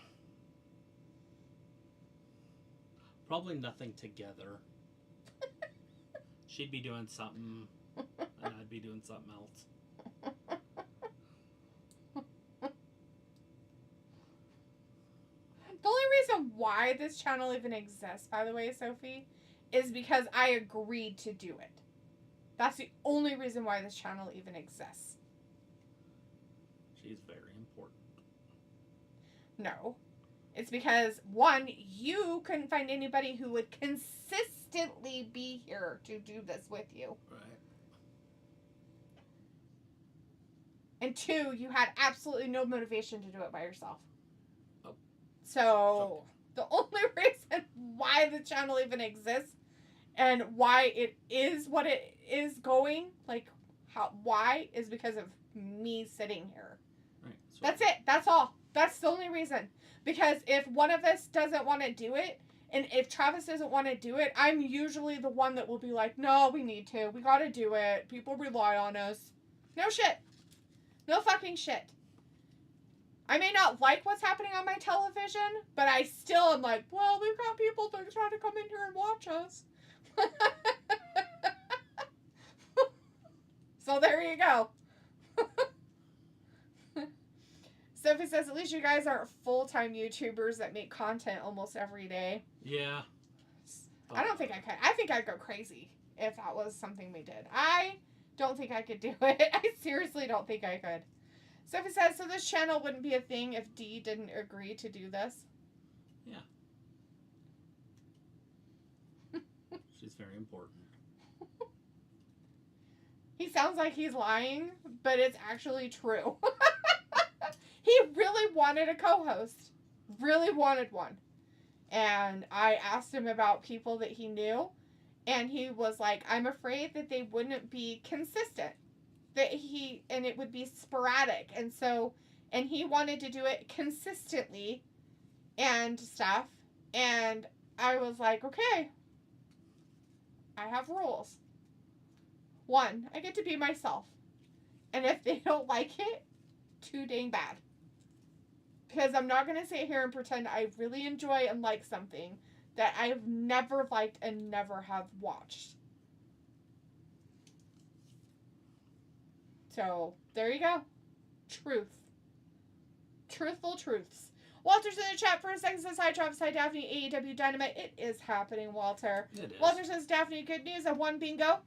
Probably nothing together. She'd be doing something, and I'd be doing something else. The only reason why this channel even exists, by the way, Sophie, is because I agreed to do it. That's the only reason why this channel even exists. She's very important. No. It's because, one, you couldn't find anybody who would consistently be here to do this with you. Right. And two, you had absolutely no motivation to do it by yourself. Oh. So, the only reason why the channel even exists and why it is what it is going, why, is because of me sitting here. Right. That's it. That's all. That's the only reason. Because if one of us doesn't want to do it, and if Travis doesn't want to do it, I'm usually the one that will be like, no, we need to. We got to do it. People rely on us. No shit. No fucking shit. I may not like what's happening on my television, but I still am like, well, we've got people that try to come in here and watch us. So there you go. Sophie says, at least you guys aren't full-time YouTubers that make content almost every day. Yeah. I don't think I could. I think I'd go crazy if that was something we did. I don't think I could do it. I seriously don't think I could. Sophie says, so this channel wouldn't be a thing if Dee didn't agree to do this? Yeah. She's very important. He sounds like he's lying, but it's actually true. He really wanted a co-host. Really wanted one. And I asked him about people that he knew. And he was like, I'm afraid that they wouldn't be consistent. And it would be sporadic. And he wanted to do it consistently and stuff. And I was like, okay. I have rules. One, I get to be myself. And if they don't like it, too dang bad. Because I'm not going to sit here and pretend I really enjoy and like something that I've never liked and never have watched. So, there you go. Truth. Truthful truths. Walter's in the chat for a second. Says, hi, Travis. Hi, Daphne. AEW Dynamite. It is happening, Walter. It is. Walter says, Daphne, good news. I won bingo.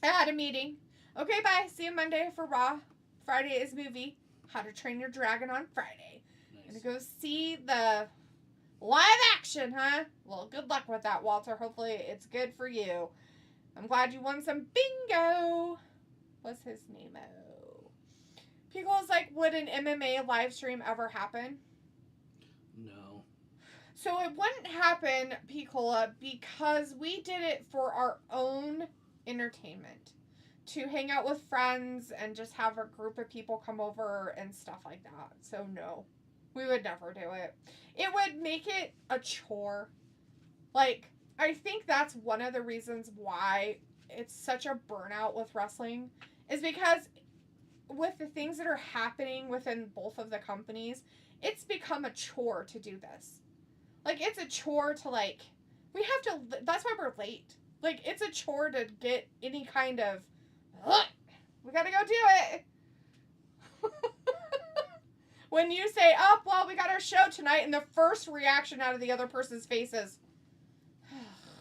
I had a meeting. Okay, bye. See you Monday for Raw. Friday is movie. How to Train Your Dragon on Friday. Nice. Gonna go see the live action, huh? Well, good luck with that, Walter. Hopefully it's good for you. I'm glad you won some bingo. What's his name? Oh. Pico's like, would an MMA live stream ever happen? No. So it wouldn't happen, Piccola, because we did it for our own entertainment. To hang out with friends and just have a group of people come over and stuff like that. So no, we would never do it. It would make it a chore. Like, I think that's one of the reasons why it's such a burnout with wrestling, is because with the things that are happening within both of the companies, it's become a chore to do this. Like, it's a chore to, like, we have to, that's why we're late. Like, it's a chore to get any kind of, we gotta go do it. When you say, oh, well, we got our show tonight, and the first reaction out of the other person's face is,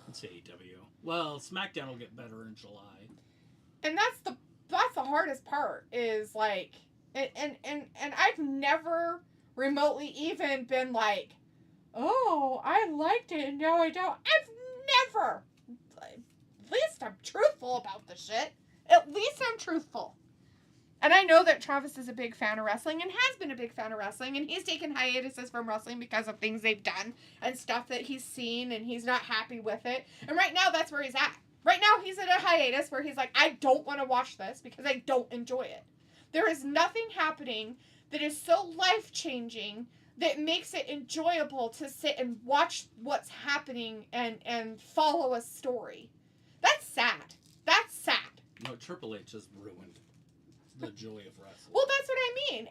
It's AEW. Well, SmackDown will get better in July. and that's the hardest part, is like, and I've never remotely even been like, oh, I liked it and now I don't. I've never. At least I'm truthful about the shit. At least I'm truthful. And I know that Travis is a big fan of wrestling and has been a big fan of wrestling, and he's taken hiatuses from wrestling because of things they've done and stuff that he's seen, and he's not happy with it. And right now, that's where he's at. Right now, he's in a hiatus where he's like, I don't want to watch this because I don't enjoy it. There is nothing happening that is so life-changing that makes it enjoyable to sit and watch what's happening and follow a story. That's sad. That's sad. No, Triple H has ruined the joy of wrestling. Well, that's what I mean.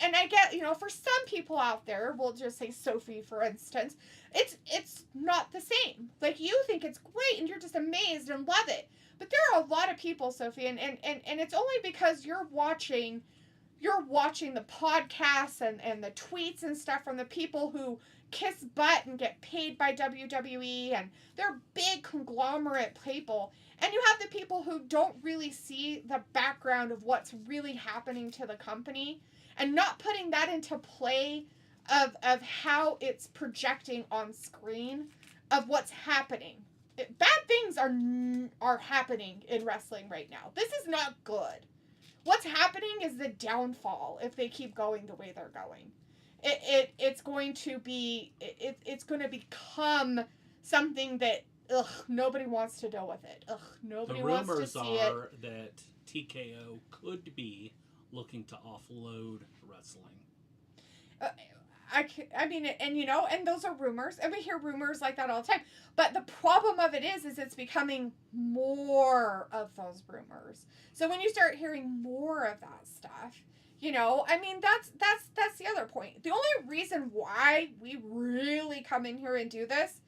And I get, for some people out there, we'll just say Sophie, for instance, it's not the same. Like, you think it's great and you're just amazed and love it. But there are a lot of people, Sophie, and it's only because you're watching the podcasts and the tweets and stuff from the people who kiss butt and get paid by WWE, and they're big conglomerate people. And you have the people who don't really see the background of what's really happening to the company and not putting that into play of how it's projecting on screen of what's happening. Bad things are happening in wrestling right now. This is not good. What's happening is the downfall if they keep going the way they're going. It's going to become something that nobody wants to deal with it. Nobody wants to see it. The rumors are that TKO could be looking to offload wrestling. I mean, and those are rumors, and we hear rumors like that all the time. But the problem of it is it's becoming more of those rumors. So when you start hearing more of that stuff, I mean, that's the other point. The only reason why we really come in here and do this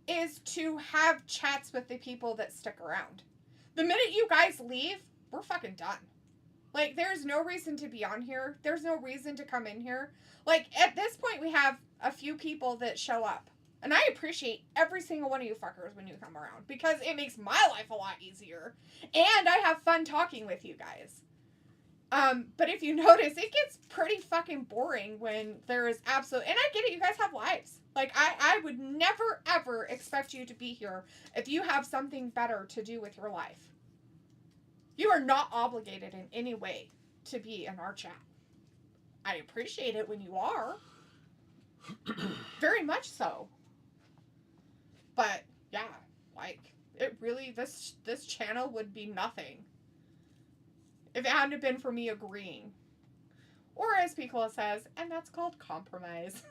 is to have chats with the people that stick around. The minute you guys leave, we're fucking done. Like, there's no reason to be on here. There's no reason to come in here. Like, at this point, we have a few people that show up. And I appreciate every single one of you fuckers when you come around, because it makes my life a lot easier. And I have fun talking with you guys. But if you notice, it gets pretty fucking boring when there is absolute... And I get it, you guys have lives. Like, I would never, ever expect you to be here if you have something better to do with your life. You are not obligated in any way to be in our chat. I appreciate it when you are. Very much so. But, yeah, like, it really, this channel would be nothing if it hadn't been for me agreeing. Or as Piccola says, and that's called compromise.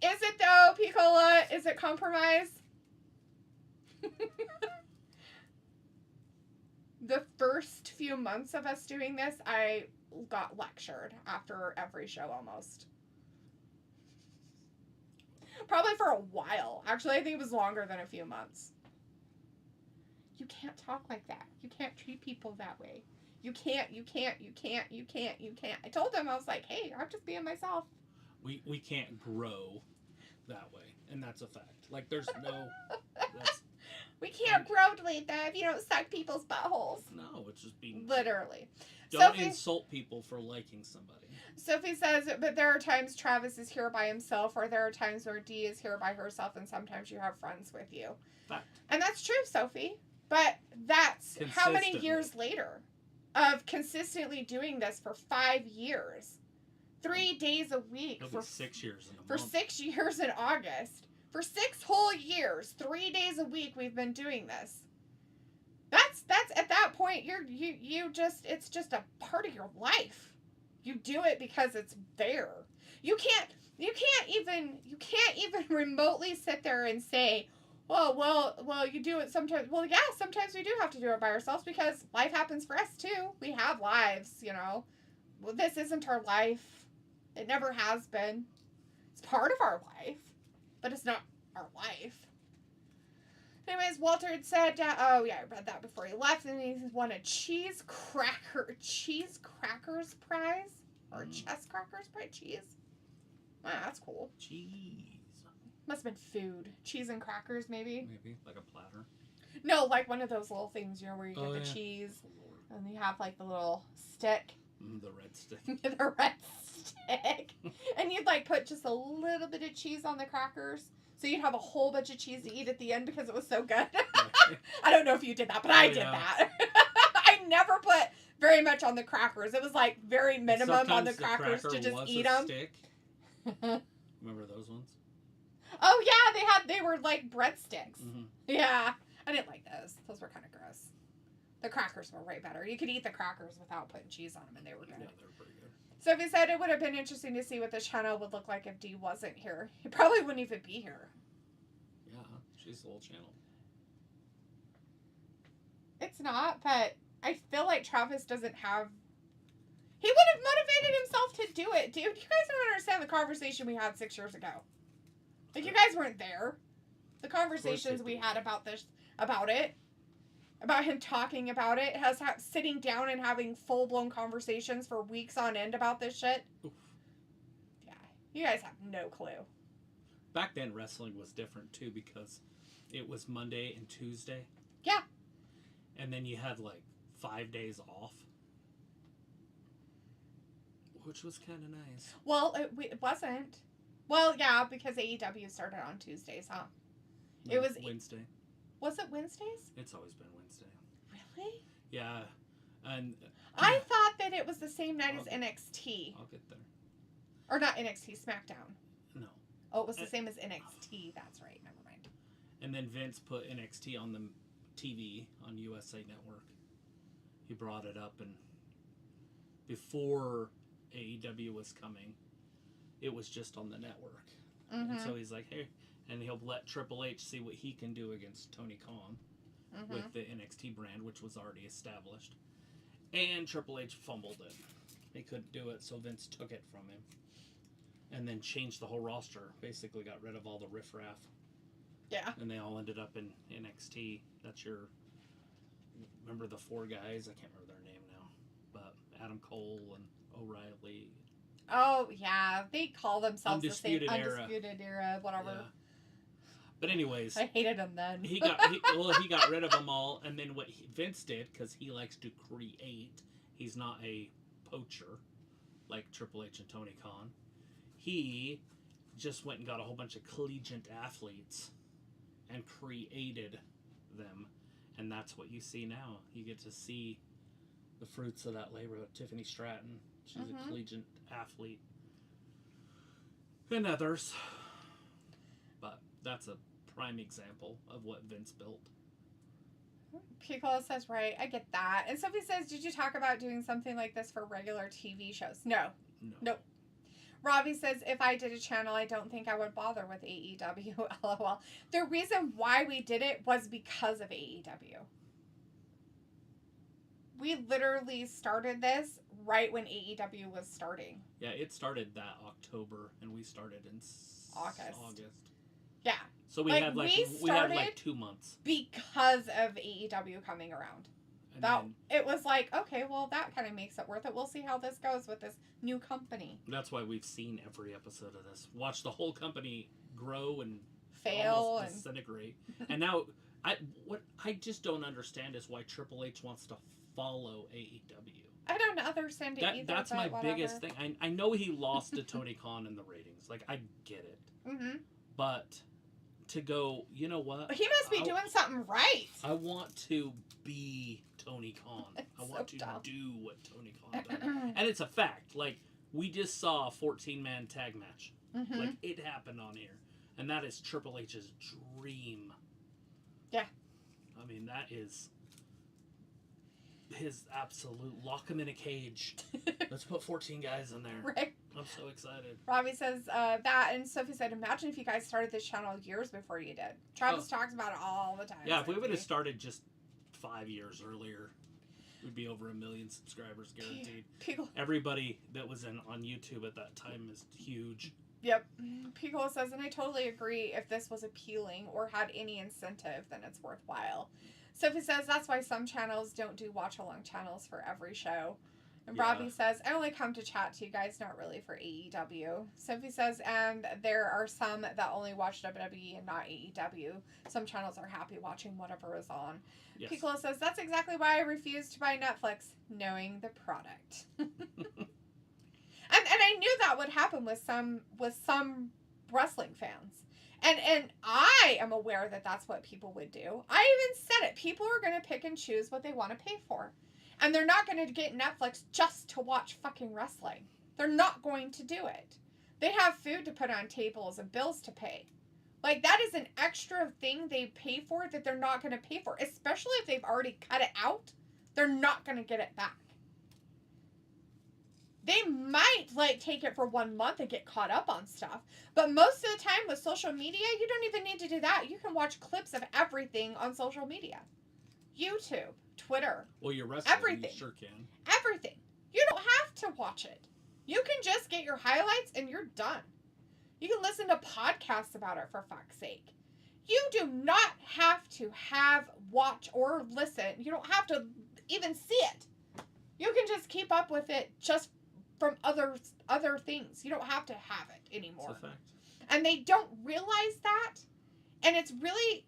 Is it though, Piccola? Is it compromise? The first few months of us doing this, I got lectured after every show almost. Probably for a while. Actually, I think it was longer than a few months. You can't talk like that. You can't treat people that way. You can't. I told them, I was like, hey, I'm just being myself. We can't grow that way, and that's a fact. Like, there's no... We can't grow, Letha, if you don't suck people's buttholes. No, it's just being... Literally. Don't insult people for liking somebody. Sophie says, but there are times Travis is here by himself, or there are times where Dee is here by herself, and sometimes you have friends with you. Fact. And that's true, Sophie. But that's how many years later of consistently doing this for 5 years. 3 days a week. It'll be 6 years in a for month. 6 years in August. For 6 whole years, 3 days a week, we've been doing this. That's at that point, you just, it's just a part of your life. You do it because it's there. You can't even remotely sit there and say, well, you do it sometimes. Well, yeah, sometimes we do have to do it by ourselves because life happens for us too. We have lives, Well, this isn't our life. It never has been. It's part of our life, but it's not our life. Anyways, Walter had said, oh yeah, I read that before he left, and he won a cheese crackers prize, or a chess crackers prize. Cheese. Wow, that's cool. Cheese. Must have been food. Cheese and crackers, maybe. Maybe like a platter. No, like one of those little things, where you get the yeah. cheese, and you have like the little stick. The red stick. The red stick. And you'd put just a little bit of cheese on the crackers. So you'd have a whole bunch of cheese to eat at the end because it was so good. I don't know if you did that, but I did that. I never put very much on the crackers. It was like very minimum on the Sometimes crackers cracker to just was eat a them. stick. Remember those ones? Oh yeah, they were like breadsticks. Mm-hmm. Yeah, I didn't like those. Those were kind of gross. The crackers were way better. You could eat the crackers without putting cheese on them, and they were good. Yeah, they were pretty good. Sophie said it would have been interesting to see what the channel would look like if Dee wasn't here. He probably wouldn't even be here. Yeah, she's the whole channel. It's not, but I feel like Travis doesn't have... He would have motivated himself to do it, dude. You guys don't understand the conversation we had 6 years ago. Like, you guys weren't there. The conversations we had about this, about it, about him talking about it, sitting down and having full-blown conversations for weeks on end about this shit. Oof. Yeah, you guys have no clue. Back then, wrestling was different, too, because it was Monday and Tuesday. Yeah. And then you had, like, 5 days off. Which was kind of nice. Well, it wasn't. Well, yeah, because AEW started on Tuesdays, huh? No, it was Wednesday. Was it Wednesdays? It's always been Wednesday. Really? Yeah. And I thought that it was the same night as NXT. I'll get there. Or not NXT, SmackDown. No. Oh, it was the same as NXT. That's right. Never mind. And then Vince put NXT on the TV on USA Network. He brought it up, and before AEW was coming, it was just on the network. Mm-hmm. And so he's like, hey, and he'll let Triple H see what he can do against Tony Khan with the NXT brand, which was already established. And Triple H fumbled it. He couldn't do it, so Vince took it from him. And then changed the whole roster. Basically got rid of all the riffraff. Yeah. And they all ended up in NXT. That's your... Remember the 4 guys? I can't remember their name now. But Adam Cole and O'Reilly. Oh, yeah. They call themselves Undisputed the same Era. Undisputed Era, whatever. Yeah. But anyways... I hated him then. he got rid of them all, and then what Vince did, because he likes to create, he's not a poacher like Triple H and Tony Khan. He just went and got a whole bunch of collegiate athletes and created them, and that's what you see now. You get to see the fruits of that labor with Tiffany Stratton. She's a collegiate athlete, and others. But that's a prime example of what Vince built. Piccolo says, right, I get that. And Sophie says, did you talk about doing something like this for regular TV shows? No. Nope. Robbie says, if I did a channel, I don't think I would bother with AEW. LOL. The reason why we did it was because of AEW. We literally started this right when AEW was starting. Yeah, it started that October, and we started in August. Yeah. So we had like 2 months because of AEW coming around. It was like, okay, well, that kind of makes it worth it. We'll see how this goes with this new company. That's why we've seen every episode of this. Watch the whole company grow and fail and disintegrate. And now, what I just don't understand is why Triple H wants to follow AEW. I don't understand it either. That's my biggest thing. I know he lost to Tony Khan in the ratings. Like, I get it. Mm-hmm. But to go, you know what? He must be doing something right. I want to be Tony Khan. I want to do what Tony Khan does. And it's a fact. Like, we just saw a 14-man tag match. Mm-hmm. Like, it happened on here. And that is Triple H's dream. Yeah. I mean, that is his absolute lock him in a cage. Let's put 14 guys in there. Right. I'm so excited. Robbie says that, and Sophie said, imagine if you guys started this channel years before you did. Travis talks about it all the time. Yeah, if we would have started just 5 years earlier, we'd be over 1 million subscribers guaranteed. Everybody that was on YouTube at that time is huge. Yep. Piccolo says, and I totally agree, if this was appealing or had any incentive, then it's worthwhile. Sophie says, that's why some channels don't do watch-along channels for every show. And Robbie says, I only come to chat to you guys, not really for AEW. Sophie says, and there are some that only watch WWE and not AEW. Some channels are happy watching whatever is on. Yes. Piccolo says, that's exactly why I refuse to buy Netflix, knowing the product. And I knew that would happen with some wrestling fans. And I am aware that that's what people would do. I even said it. People are going to pick and choose what they want to pay for. And they're not going to get Netflix just to watch fucking wrestling. They're not going to do it. They have food to put on tables and bills to pay. Like, that is an extra thing they pay for that they're not going to pay for. Especially if they've already cut it out. They're not going to get it back. They might, like, take it for 1 month and get caught up on stuff. But most of the time with social media, you don't even need to do that. You can watch clips of everything on social media. YouTube, Twitter. Well, your wrestling, everything. You sure can. Everything. You don't have to watch it. You can just get your highlights and you're done. You can listen to podcasts about it, for fuck's sake. You do not have to watch or listen. You don't have to even see it. You can just keep up with it just from other things. You don't have to have it anymore. It's a fact. And they don't realize that. And it's really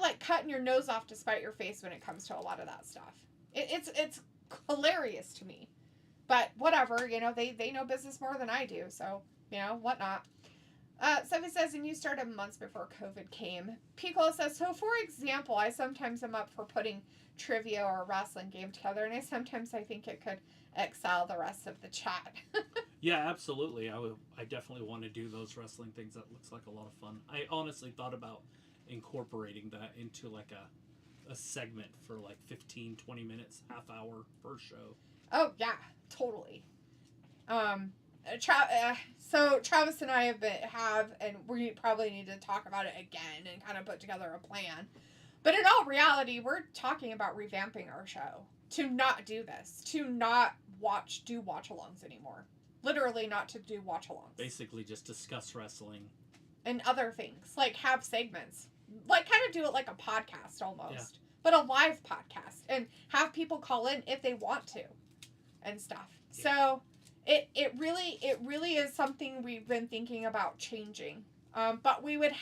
like cutting your nose off to spite your face when it comes to a lot of that stuff. It's hilarious to me. But whatever, they know business more than I do, so, whatnot. Sophie says, and you started months before COVID came. Piccolo says, so for example, I sometimes am up for putting trivia or a wrestling game together, and I think it could excel the rest of the chat. Yeah, absolutely. I definitely want to do those wrestling things. That looks like a lot of fun. I honestly thought about incorporating that into like a segment for like 15, 20 minutes, half hour per show. Oh, yeah, totally. So Travis and I and we probably need to talk about it again and kind of put together a plan. But in all reality, we're talking about revamping our show to not do this, to not do watch-alongs anymore. Literally not to do watch-alongs. Basically just discuss wrestling. And other things, like have segments. Like kind of do it like a podcast almost. Yeah. But a live podcast. And have people call in if they want to. And stuff. Yeah. So it really is something we've been thinking about changing. But we wouldn't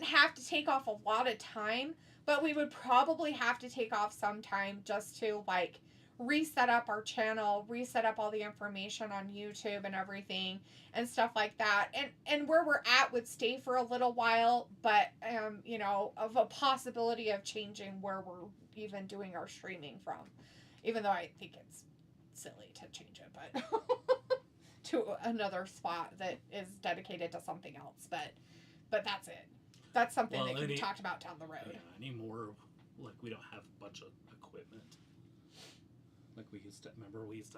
have to take off a lot of time, but we would probably have to take off some time just to like reset up our channel, reset up all the information on YouTube and everything and stuff like that. And where we're at would stay for a little while, but of a possibility of changing where we're even doing our streaming from. Even though I think it's silly to change it, but to another spot that is dedicated to something else. But that's it. That's something that can be talked about down the road. Yeah, anymore, like we don't have a bunch of equipment. Like we used to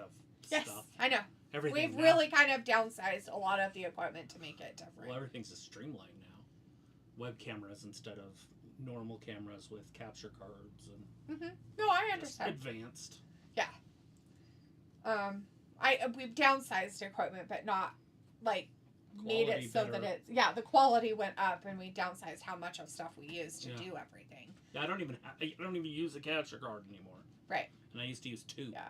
have yes, stuff. I know. Everything We've really kind of downsized a lot of the equipment to make it different. Well, everything's just streamlined now. Web cameras instead of normal cameras with capture cards and. Mm-hmm. No, I understand. Advanced. Yeah. We've downsized equipment, but not like made it so that the quality went up, and we downsized how much of stuff we use to do everything. Yeah, I don't even use a capture card anymore. Right. And I used to use 2. Yeah.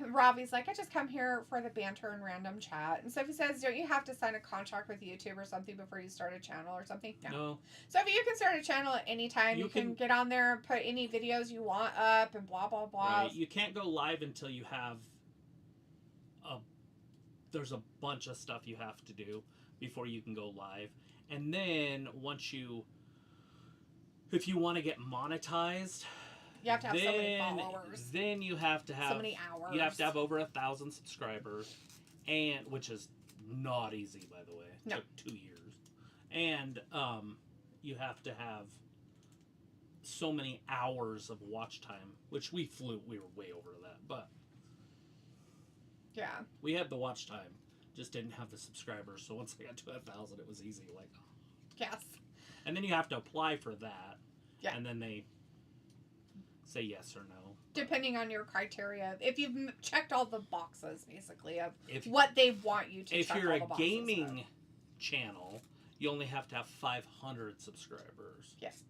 Robbie's like, I just come here for the banter and random chat. And Sophie says, don't you have to sign a contract with YouTube or something before you start a channel or something? No. Sophie, you can start a channel at any time. You can get on there and put any videos you want up and blah, blah, blah. Right. You can't go live until you have there's a bunch of stuff you have to do before you can go live. And then if you want to get monetized, you have to have so many followers. Then you have to have so many hours. You have to have over 1,000 subscribers, and which is not easy, by the way. It took 2 years. And you have to have so many hours of watch time, which we were way over that, but yeah, we had the watch time, just didn't have the subscribers. So once I got to 1,000, it was easy. Like, yes. And then you have to apply for that. Yeah. And then they say yes or no. Depending on your criteria. If you've checked all the boxes, basically, of what they want you to check all the boxes. If you're a gaming channel, you only have to have 500 subscribers. Yes.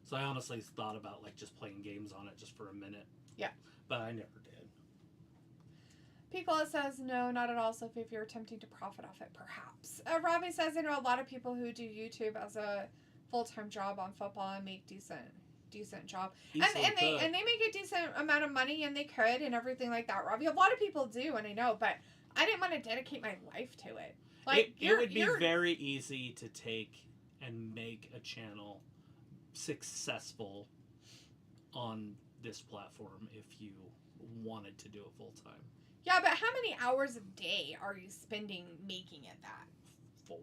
So I honestly thought about like just playing games on it just for a minute. Yeah. But I never did. Picola says, no, not at all, Sophie, if you're attempting to profit off it, perhaps. Robbie says, I know a lot of people who do YouTube as a full-time job on football and make decent job. And they make a decent amount of money, and they could, and everything like that, Robbie. A lot of people do, and I know, but I didn't want to dedicate my life to it. Like it would be very easy to take and make a channel successful on this platform if you wanted to do it full time. Yeah, but how many hours a day are you spending making it that? 4.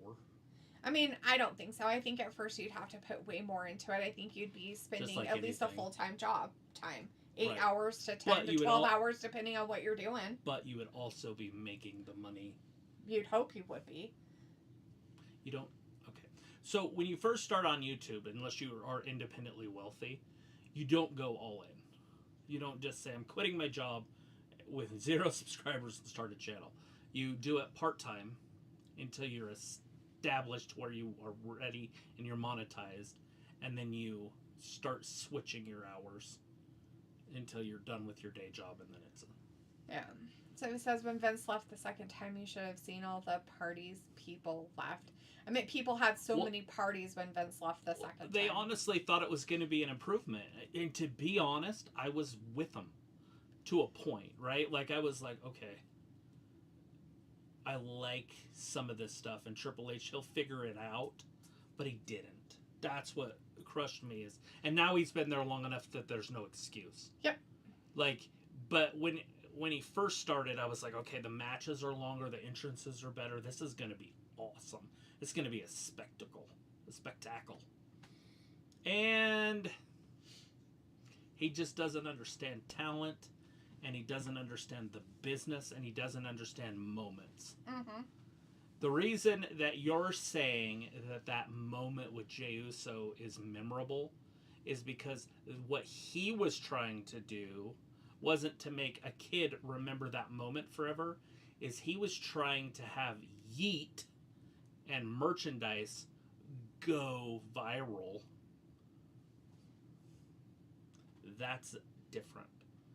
I mean, I don't think so. I think at first you'd have to put way more into it. I think you'd be spending like at least a anything. full-time job time. 8 Right. hours to 10 But to you would 12 hours, depending on what you're doing. But you would also be making the money. You'd hope you would be. You don't? Okay. So when you first start on YouTube, unless you are independently wealthy, you don't go all in. You don't just say, I'm quitting my job with 0 subscribers and start a channel. You do it part-time until you're established where you are ready and you're monetized, and then you start switching your hours until you're done with your day job, and then it's Yeah. So it says when Vince left the second time, you should have seen all the parties people left. I mean, people had so many parties when Vince left the second time. They honestly thought it was going to be an improvement. And to be honest, I was with them to a point, right? Like, I was like, okay, I like some of this stuff. And Triple H, he'll figure it out. But he didn't. That's what crushed me. And now he's been there long enough that there's no excuse. Yep. Like, but when he first started, I was like, okay, the matches are longer, the entrances are better. This is going to be awesome. It's going to be a spectacle. A spectacle. And he just doesn't understand talent, and he doesn't understand the business, and he doesn't understand moments. Mm-hmm. The reason that you're saying that moment with Jey Uso is memorable is because what he was trying to do wasn't to make a kid remember that moment forever, is he was trying to have Yeet and merchandise go viral. That's different.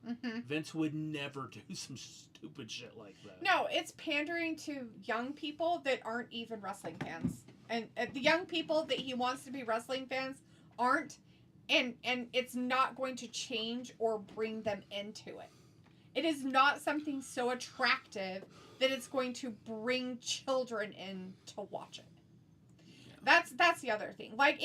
Mm-hmm. Vince would never do some stupid shit like that. No, it's pandering to young people that aren't even wrestling fans. And the young people that he wants to be wrestling fans aren't. And it's not going to change or bring them into it. It is not something so attractive that it's going to bring children in to watch it. Yeah. That's the other thing. Like,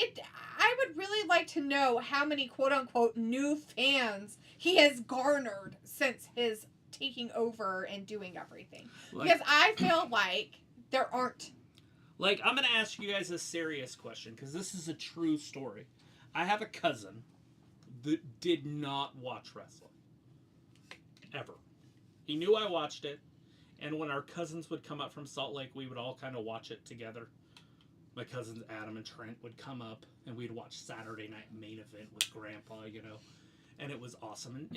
I would really like to know how many quote-unquote new fans he has garnered since his taking over and doing everything. Like, because I feel like there aren't. Like, I'm going to ask you guys a serious question, because this is a true story. I have a cousin that did not watch wrestling. Ever. He knew I watched it, and when our cousins would come up from Salt Lake, we would all kind of watch it together. My cousins Adam and Trent would come up, and we'd watch Saturday Night Main Event with Grandpa, you know, and it was awesome.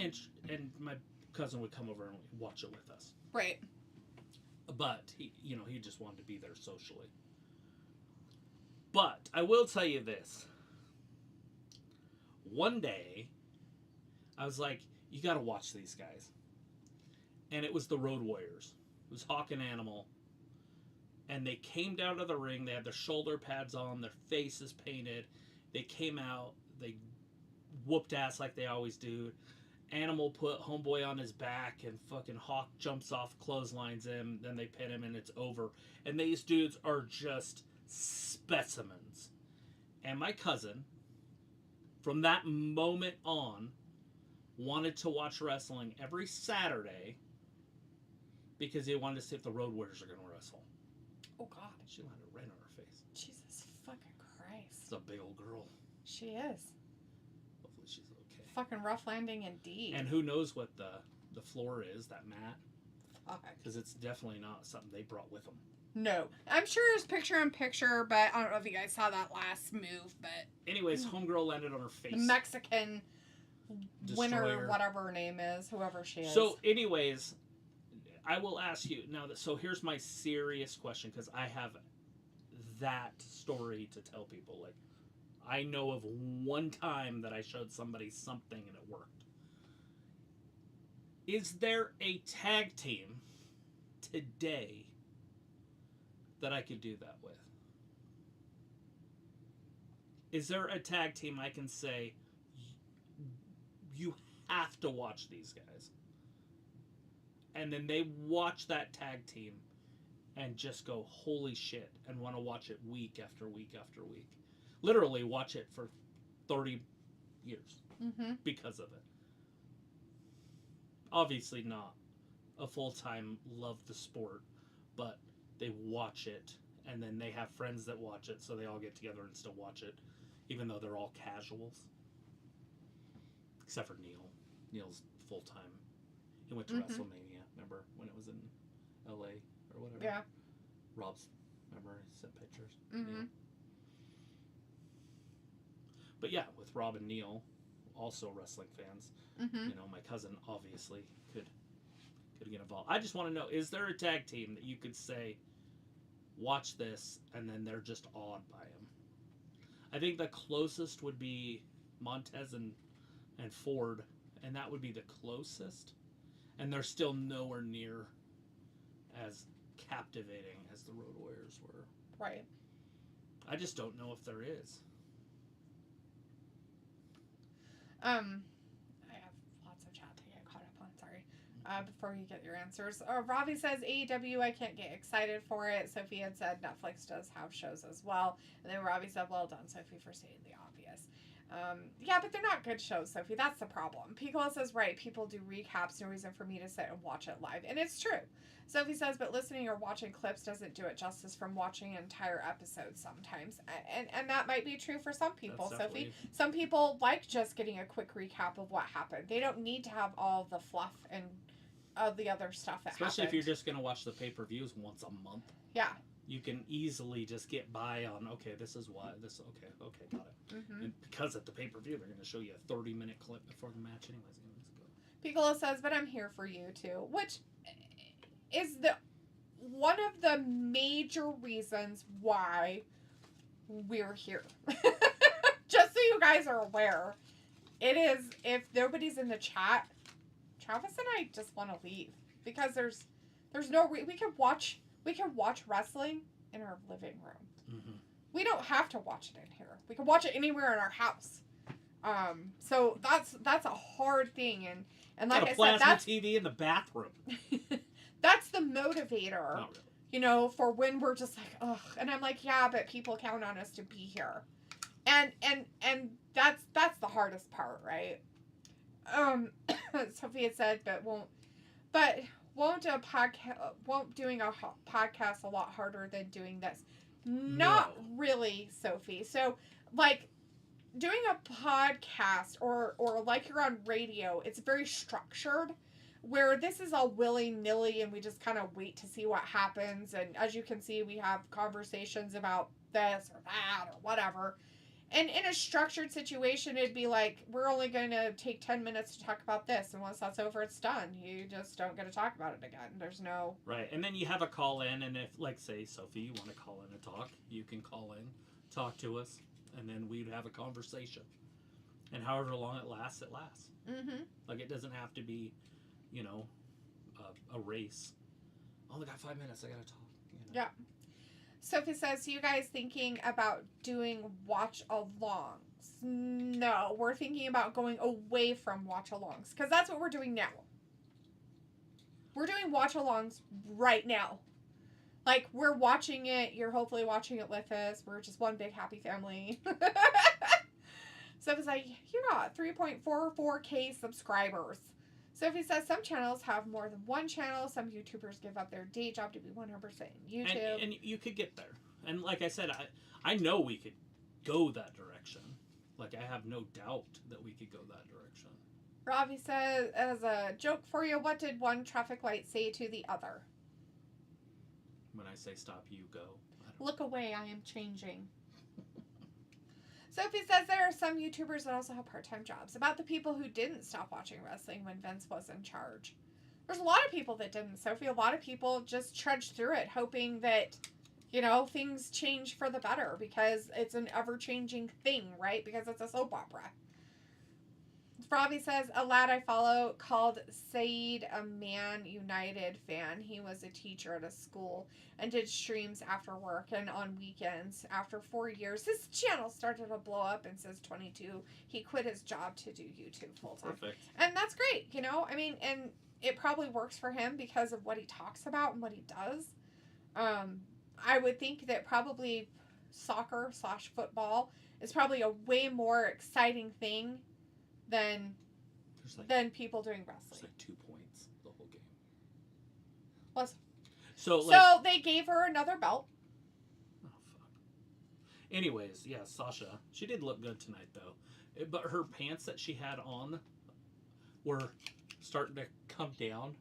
And my cousin would come over and watch it with us. Right. But he just wanted to be there socially. But I will tell you this. One day, I was like, you got to watch these guys. And it was the Road Warriors. It was Hawk and Animal. And they came down to the ring. They had their shoulder pads on. Their faces painted. They came out. They whooped ass like they always do. Animal put Homeboy on his back. And fucking Hawk jumps off, clotheslines him. Then they pin him and it's over. And these dudes are just specimens. And my cousin, from that moment on, wanted to watch wrestling every Saturday because he wanted to see if the Road Warriors are going to wrestle. Oh, God. She landed right on her face. Jesus fucking Christ. It's a big old girl. She is. Hopefully she's okay. Fucking rough landing indeed. And who knows what the floor is, that mat. Fuck. Because it's definitely not something they brought with them. No. I'm sure it's picture-in-picture, but I don't know if you guys saw that last move, but... Anyways, homegirl landed on her face. The Mexican Destroyer. winner, whatever her name is, whoever she is. So, anyways, I will ask you now. So here's my serious question, because I have that story to tell people. Like, I know of one time that I showed somebody something and it worked. Is there a tag team today that I could do that with? Is there a tag team I can say, you have to watch these guys? And then they watch that tag team and just go, holy shit, and want to watch it week after week after week. Literally watch it for 30 years Mm-hmm. because of it. Obviously not a full-time love the sport, but they watch it, and then they have friends that watch it, so they all get together and still watch it, even though they're all casuals. Except for Neil. Neil's full-time. He went to WrestleMania, remember, when it was in LA or whatever? Yeah. Rob's, remember, he sent pictures. Mm-hmm. Neil. But yeah, with Rob and Neil, also wrestling fans, Mm-hmm. you know, my cousin obviously could get involved. I just want to know, is there a tag team that you could say, watch this, and then they're just awed by him? I think the closest would be Montez and Ford, and that would be the closest. And they're still nowhere near as captivating as the Road Warriors were. Right. I just don't know if there is. I have lots of chat to get caught up on. Sorry. Before you get your answers, Ravi says AEW. I can't get excited for it. Sophie had said Netflix does have shows as well, and then Ravi said, "Well done, Sophie, for stating the obvious." Yeah, but they're not good shows, Sophie. That's the problem. Piccolo says, right, people do recaps. No reason for me to sit and watch it live. And it's true. Sophie says, but listening or watching clips doesn't do it justice from watching entire episodes sometimes. And that might be true for some people, Sophie. Some people like just getting a quick recap of what happened. They don't need to have all the fluff and the other stuff that Especially happened. if you're just going to watch the pay-per-views once a month. Yeah. You can easily just get by on, okay, this is why, okay, got it. Mm-hmm. And because at the pay-per-view, they're going to show you a 30-minute clip before the match anyways. Piccolo says, but I'm here for you too, which is the one of the major reasons why we're here. Just so you guys are aware, it is, if nobody's in the chat, Travis and I just want to leave because there's no we can watch wrestling in our living room. Mm-hmm. We don't have to watch it in here. We can watch it anywhere in our house. So that's a hard thing, and like I said, that's TV in the bathroom. That's the motivator. Not really. You know, for when we're just like, ugh, and I'm like, yeah, but people count on us to be here, and that's the hardest part, right? Sophia said, won't doing a podcast a lot harder than doing this? Not really, Sophie. So, like, doing a podcast or like you're on radio, it's very structured, where this is all willy-nilly and we just kind of wait to see what happens. And as you can see, we have conversations about this or that or whatever. And in a structured situation, it'd be like, we're only going to take 10 minutes to talk about this. And once that's over, it's done. You just don't get to talk about it again. There's no... Right. And then you have a call in. And if, like, say, Sophie, you want to call in and talk, you can call in, talk to us, and then we'd have a conversation. And however long it lasts, it lasts. Mm-hmm. Like, it doesn't have to be, you know, a race. I only got 5 minutes. I got to talk. You know? Yeah. Sophie says, so you guys thinking about doing watch-alongs? No, we're thinking about going away from watch-alongs, because that's what we're doing now. We're doing watch-alongs right now. Like, we're watching it, you're hopefully watching it with us, we're just one big happy family. Sophie's like, you got 3.44K subscribers. Sophie says some channels have more than one channel. Some YouTubers give up their day job to be 100% YouTube. And you could get there. And like I said, I know we could go that direction. Like, I have no doubt that we could go that direction. Ravi says, as a joke for you, what did one traffic light say to the other? When I say stop, you go. Look away, I am changing. Sophie says there are some YouTubers that also have part-time jobs. About the people who didn't stop watching wrestling when Vince was in charge. There's a lot of people that didn't, Sophie. A lot of people just trudged through it, hoping that, you know, things change for the better, because it's an ever-changing thing, right? Because it's a soap opera. Robbie says, a lad I follow called Saeed a Man United fan. He was a teacher at a school and did streams after work and on weekends. After 4 years, his channel started to blow up, and says 22. He quit his job to do YouTube full time. Perfect. And that's great, you know? I mean, and it probably works for him because of what he talks about and what he does. I would think that probably soccer/football is probably a way more exciting thing than people doing There's wrestling. like 2 points the whole game. Was So they gave her another belt. Oh fuck. Anyways, yeah, Sasha. She did look good tonight though, but her pants that she had on were starting to come down,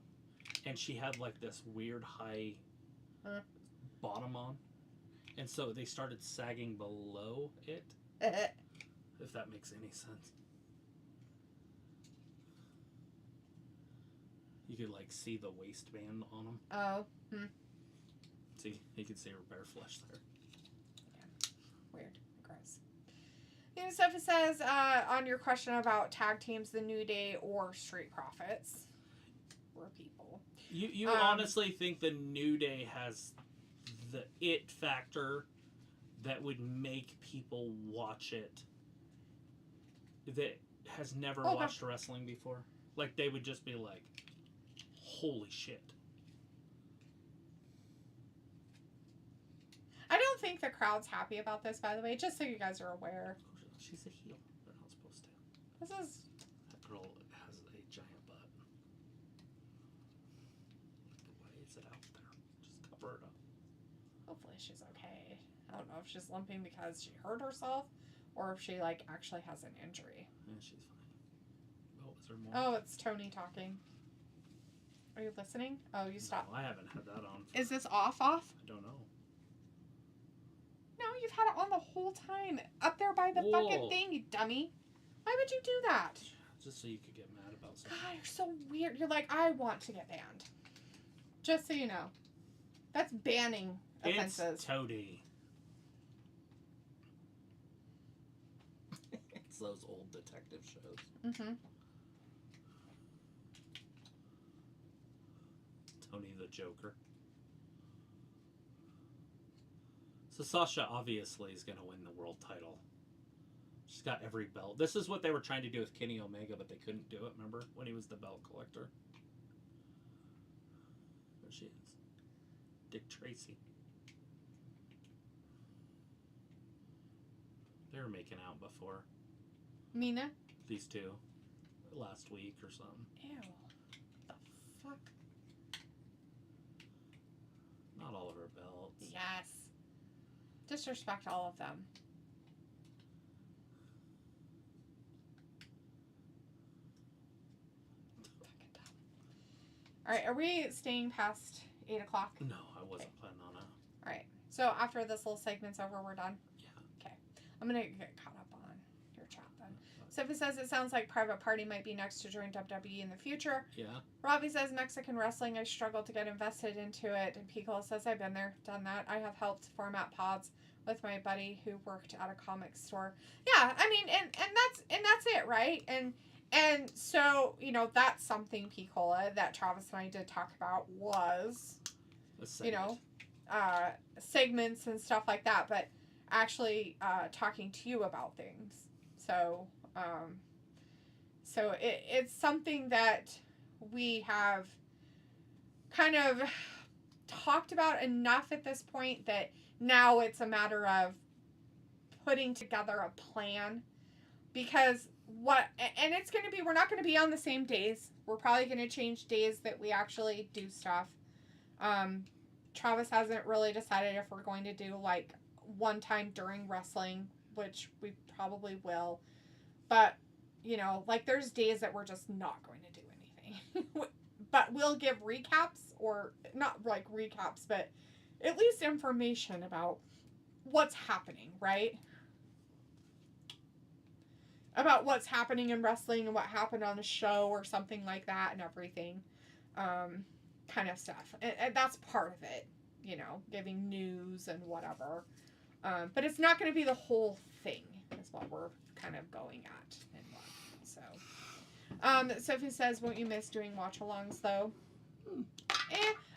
and she had like this weird high bottom on, and so they started sagging below it. If that makes any sense. You could like see the waistband on them. Oh. See, you can see her bare flesh there. Yeah. Weird. Gross. New stuff it says on your question about tag teams, the New Day or Street Profits. We're people. You honestly think the New Day has the it factor that would make people watch it that has never watched wrestling before? Like, they would just be like, holy shit. I don't think the crowd's happy about this, by the way, just so you guys are aware. She's a heel. They're not supposed to. That girl has a giant butt. Why is it out there? Just cover it up. Hopefully she's okay. I don't know if she's limping because she hurt herself or if she, like, actually has an injury. Yeah, she's fine. Oh, is there more? Oh, it's Tony talking. Are you listening? Oh, you stopped. No, I haven't had that on. Is this off? I don't know. No, you've had it on the whole time. Up there by the fucking thing, you dummy. Why would you do that? Just so you could get mad about something. God, you're so weird. You're like, I want to get banned. Just so you know. That's banning offenses. It's Toady. It's those old detective shows. Mm-hmm. Tony the Joker. So Sasha obviously is going to win the world title. She's got every belt. This is what they were trying to do with Kenny Omega, but they couldn't do it, remember? When he was the belt collector. There she is. Dick Tracy. They were making out before. Mina? These two. Last week or something. Ew. The fuck? Not all of her belts. Yes. Disrespect all of them. Fucking dumb. Alright, are we staying past 8 o'clock? No, I wasn't planning on it. Alright, so after this little segment's over, we're done? Yeah. Okay. I'm gonna get caught up on your chat then. Sophie says it sounds like Private Party might be next to join WWE in the future. Yeah. Robbie says Mexican wrestling, I struggle to get invested into it. And Pico says I've been there, done that. I have helped format pods with my buddy who worked at a comic store. Yeah, I mean, and that's it, right? And so, you know, that's something, Picola, that Travis and I did talk about was, you know, segments and stuff like that, but actually talking to you about things. So, it's something that we have kind of talked about enough at this point that now it's a matter of putting together a plan, because it's going to be, we're not going to be on the same days. We're probably going to change days that we actually do stuff. Travis hasn't really decided if we're going to do like one time during wrestling, which we probably will. But, you know, like there's days that we're just not going to do anything. But we'll give recaps, or not like recaps, but at least information about what's happening, right? About what's happening in wrestling and what happened on a show or something like that and everything. Kind of stuff. And that's part of it, you know, giving news and whatever. But it's not going to be the whole thing, is what we're kind of going at. And what, so. Sophie says, won't you miss doing watch-alongs, though?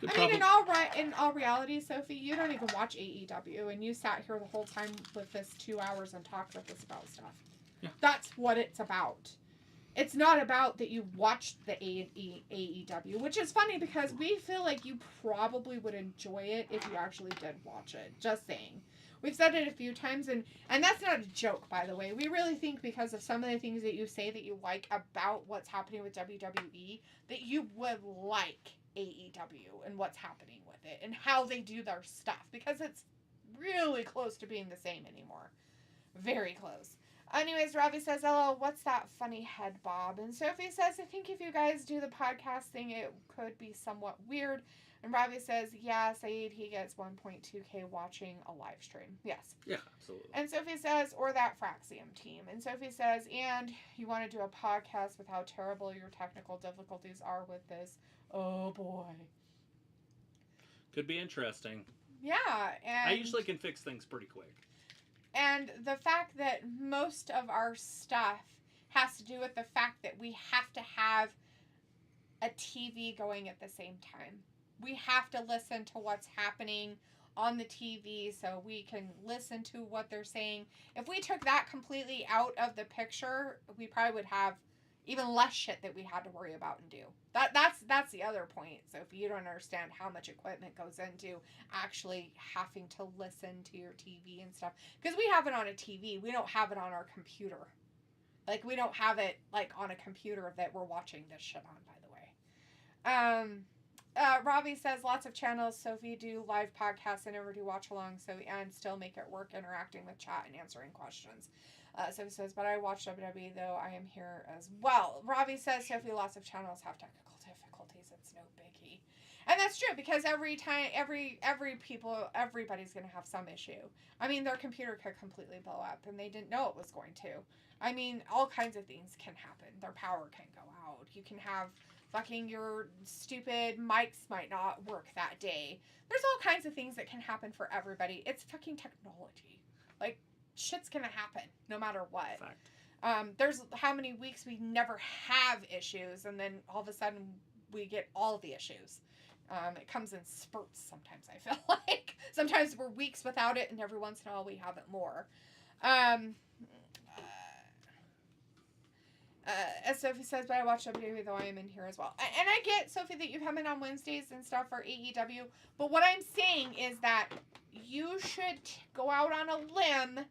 I mean, in all reality, Sophie, you don't even watch AEW, and you sat here the whole time with this 2 hours and talked with us about stuff. Yeah. That's what it's about. It's not about that you watched the AEW, which is funny because we feel like you probably would enjoy it if you actually did watch it. Just saying. We've said it a few times, and that's not a joke, by the way. We really think because of some of the things that you say that you like about what's happening with WWE, that you would like AEW and what's happening with it and how they do their stuff, because it's really close to being the same anymore. Very close. Anyways, Robbie says, "Hello, what's that funny head bob?" And Sophie says, "I think if you guys do the podcast thing, it could be somewhat weird." And Robbie says, "Yeah, Saeed, he gets 1.2K watching a live stream." Yes. Yeah, absolutely. And Sophie says, "Or that Fraxium team." And Sophie says, "And you want to do a podcast with how terrible your technical difficulties are with this? Oh, boy." Could be interesting. Yeah, and I usually can fix things pretty quick. And the fact that most of our stuff has to do with the fact that we have to have a TV going at the same time. We have to listen to what's happening on the TV so we can listen to what they're saying. If we took that completely out of the picture, we probably would have even less shit that we had to worry about and do. That's the other point. So if you don't understand how much equipment goes into actually having to listen to your TV and stuff, because we have it on a TV, we don't have it on our computer. Like, we don't have it like on a computer that we're watching this shit on, by the way. Robbie says, "Lots of channels. Sophie do live podcasts and never do watch along, so and still make it work interacting with chat and answering questions." Sophie says, "But I watch WWE, though I am here as well." Robbie says, "Sophie, lots of channels have technical difficulties. It's no biggie." And that's true, because everybody's going to have some issue. I mean, their computer could completely blow up, and they didn't know it was going to. I mean, all kinds of things can happen. Their power can go out. You can have fucking your stupid mics might not work that day. There's all kinds of things that can happen for everybody. It's fucking technology. Like, shit's gonna happen no matter what. Fact. There's how many weeks we never have issues, and then all of a sudden we get all the issues. It comes in spurts sometimes, I feel like. Sometimes we're weeks without it, and every once in a while we have it more. As Sophie says, "But I watch WWE, though I am in here as well." And I get, Sophie, that you come in on Wednesdays and stuff for AEW, but what I'm saying is that you should go out on a limb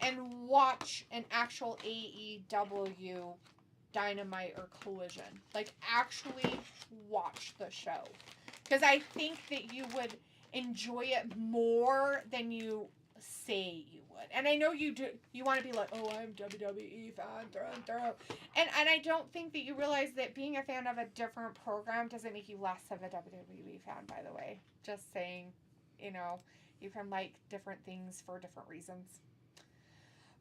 and watch an actual AEW Dynamite or Collision. Like, actually watch the show. Because I think that you would enjoy it more than you say you would. And I know you do. You want to be like, "Oh, I'm WWE fan, throw." And I don't think that you realize that being a fan of a different program doesn't make you less of a WWE fan, by the way. Just saying, you can like different things for different reasons.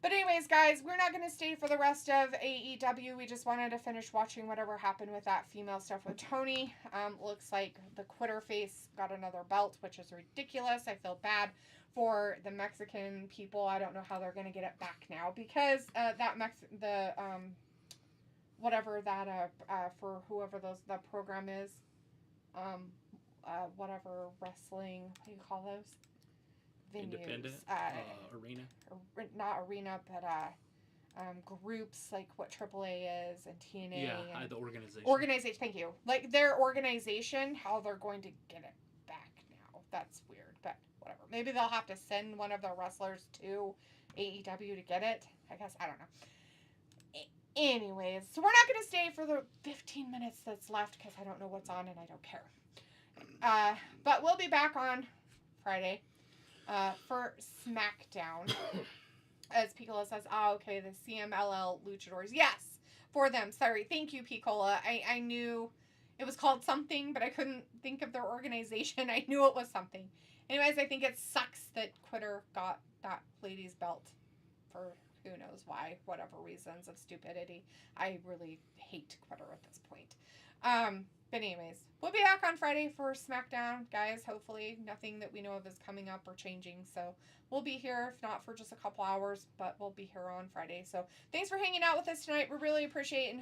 But anyways, guys, we're not going to stay for the rest of AEW. We just wanted to finish watching whatever happened with that female stuff with Tony. Looks like the Quitter face got another belt, which is ridiculous. I feel bad for the Mexican people. I don't know how they're going to get it back now, because whatever that for whoever the program is, whatever wrestling, what do you call those? Venues. Independent? Arena? Not arena, but groups like what AAA is and TNA. Yeah, and the organization. Organization, thank you. Like their organization, how they're going to get it back now. That's weird, but whatever. Maybe they'll have to send one of their wrestlers to AEW to get it. I guess, I don't know. Anyways, so we're not going to stay for the 15 minutes that's left because I don't know what's on and I don't care. But we'll be back on Friday. For SmackDown, as Piccola says, okay, the CMLL Luchadors. Yes, for them. Sorry. Thank you, Piccola. I knew it was called something, but I couldn't think of their organization. I knew it was something. Anyways, I think it sucks that Quitter got that lady's belt for who knows why, whatever reasons of stupidity. I really hate Quitter at this point. But anyways, we'll be back on Friday for SmackDown, guys. Hopefully nothing that we know of is coming up or changing. So we'll be here, if not for just a couple hours, but we'll be here on Friday. So thanks for hanging out with us tonight. We really appreciate it and hope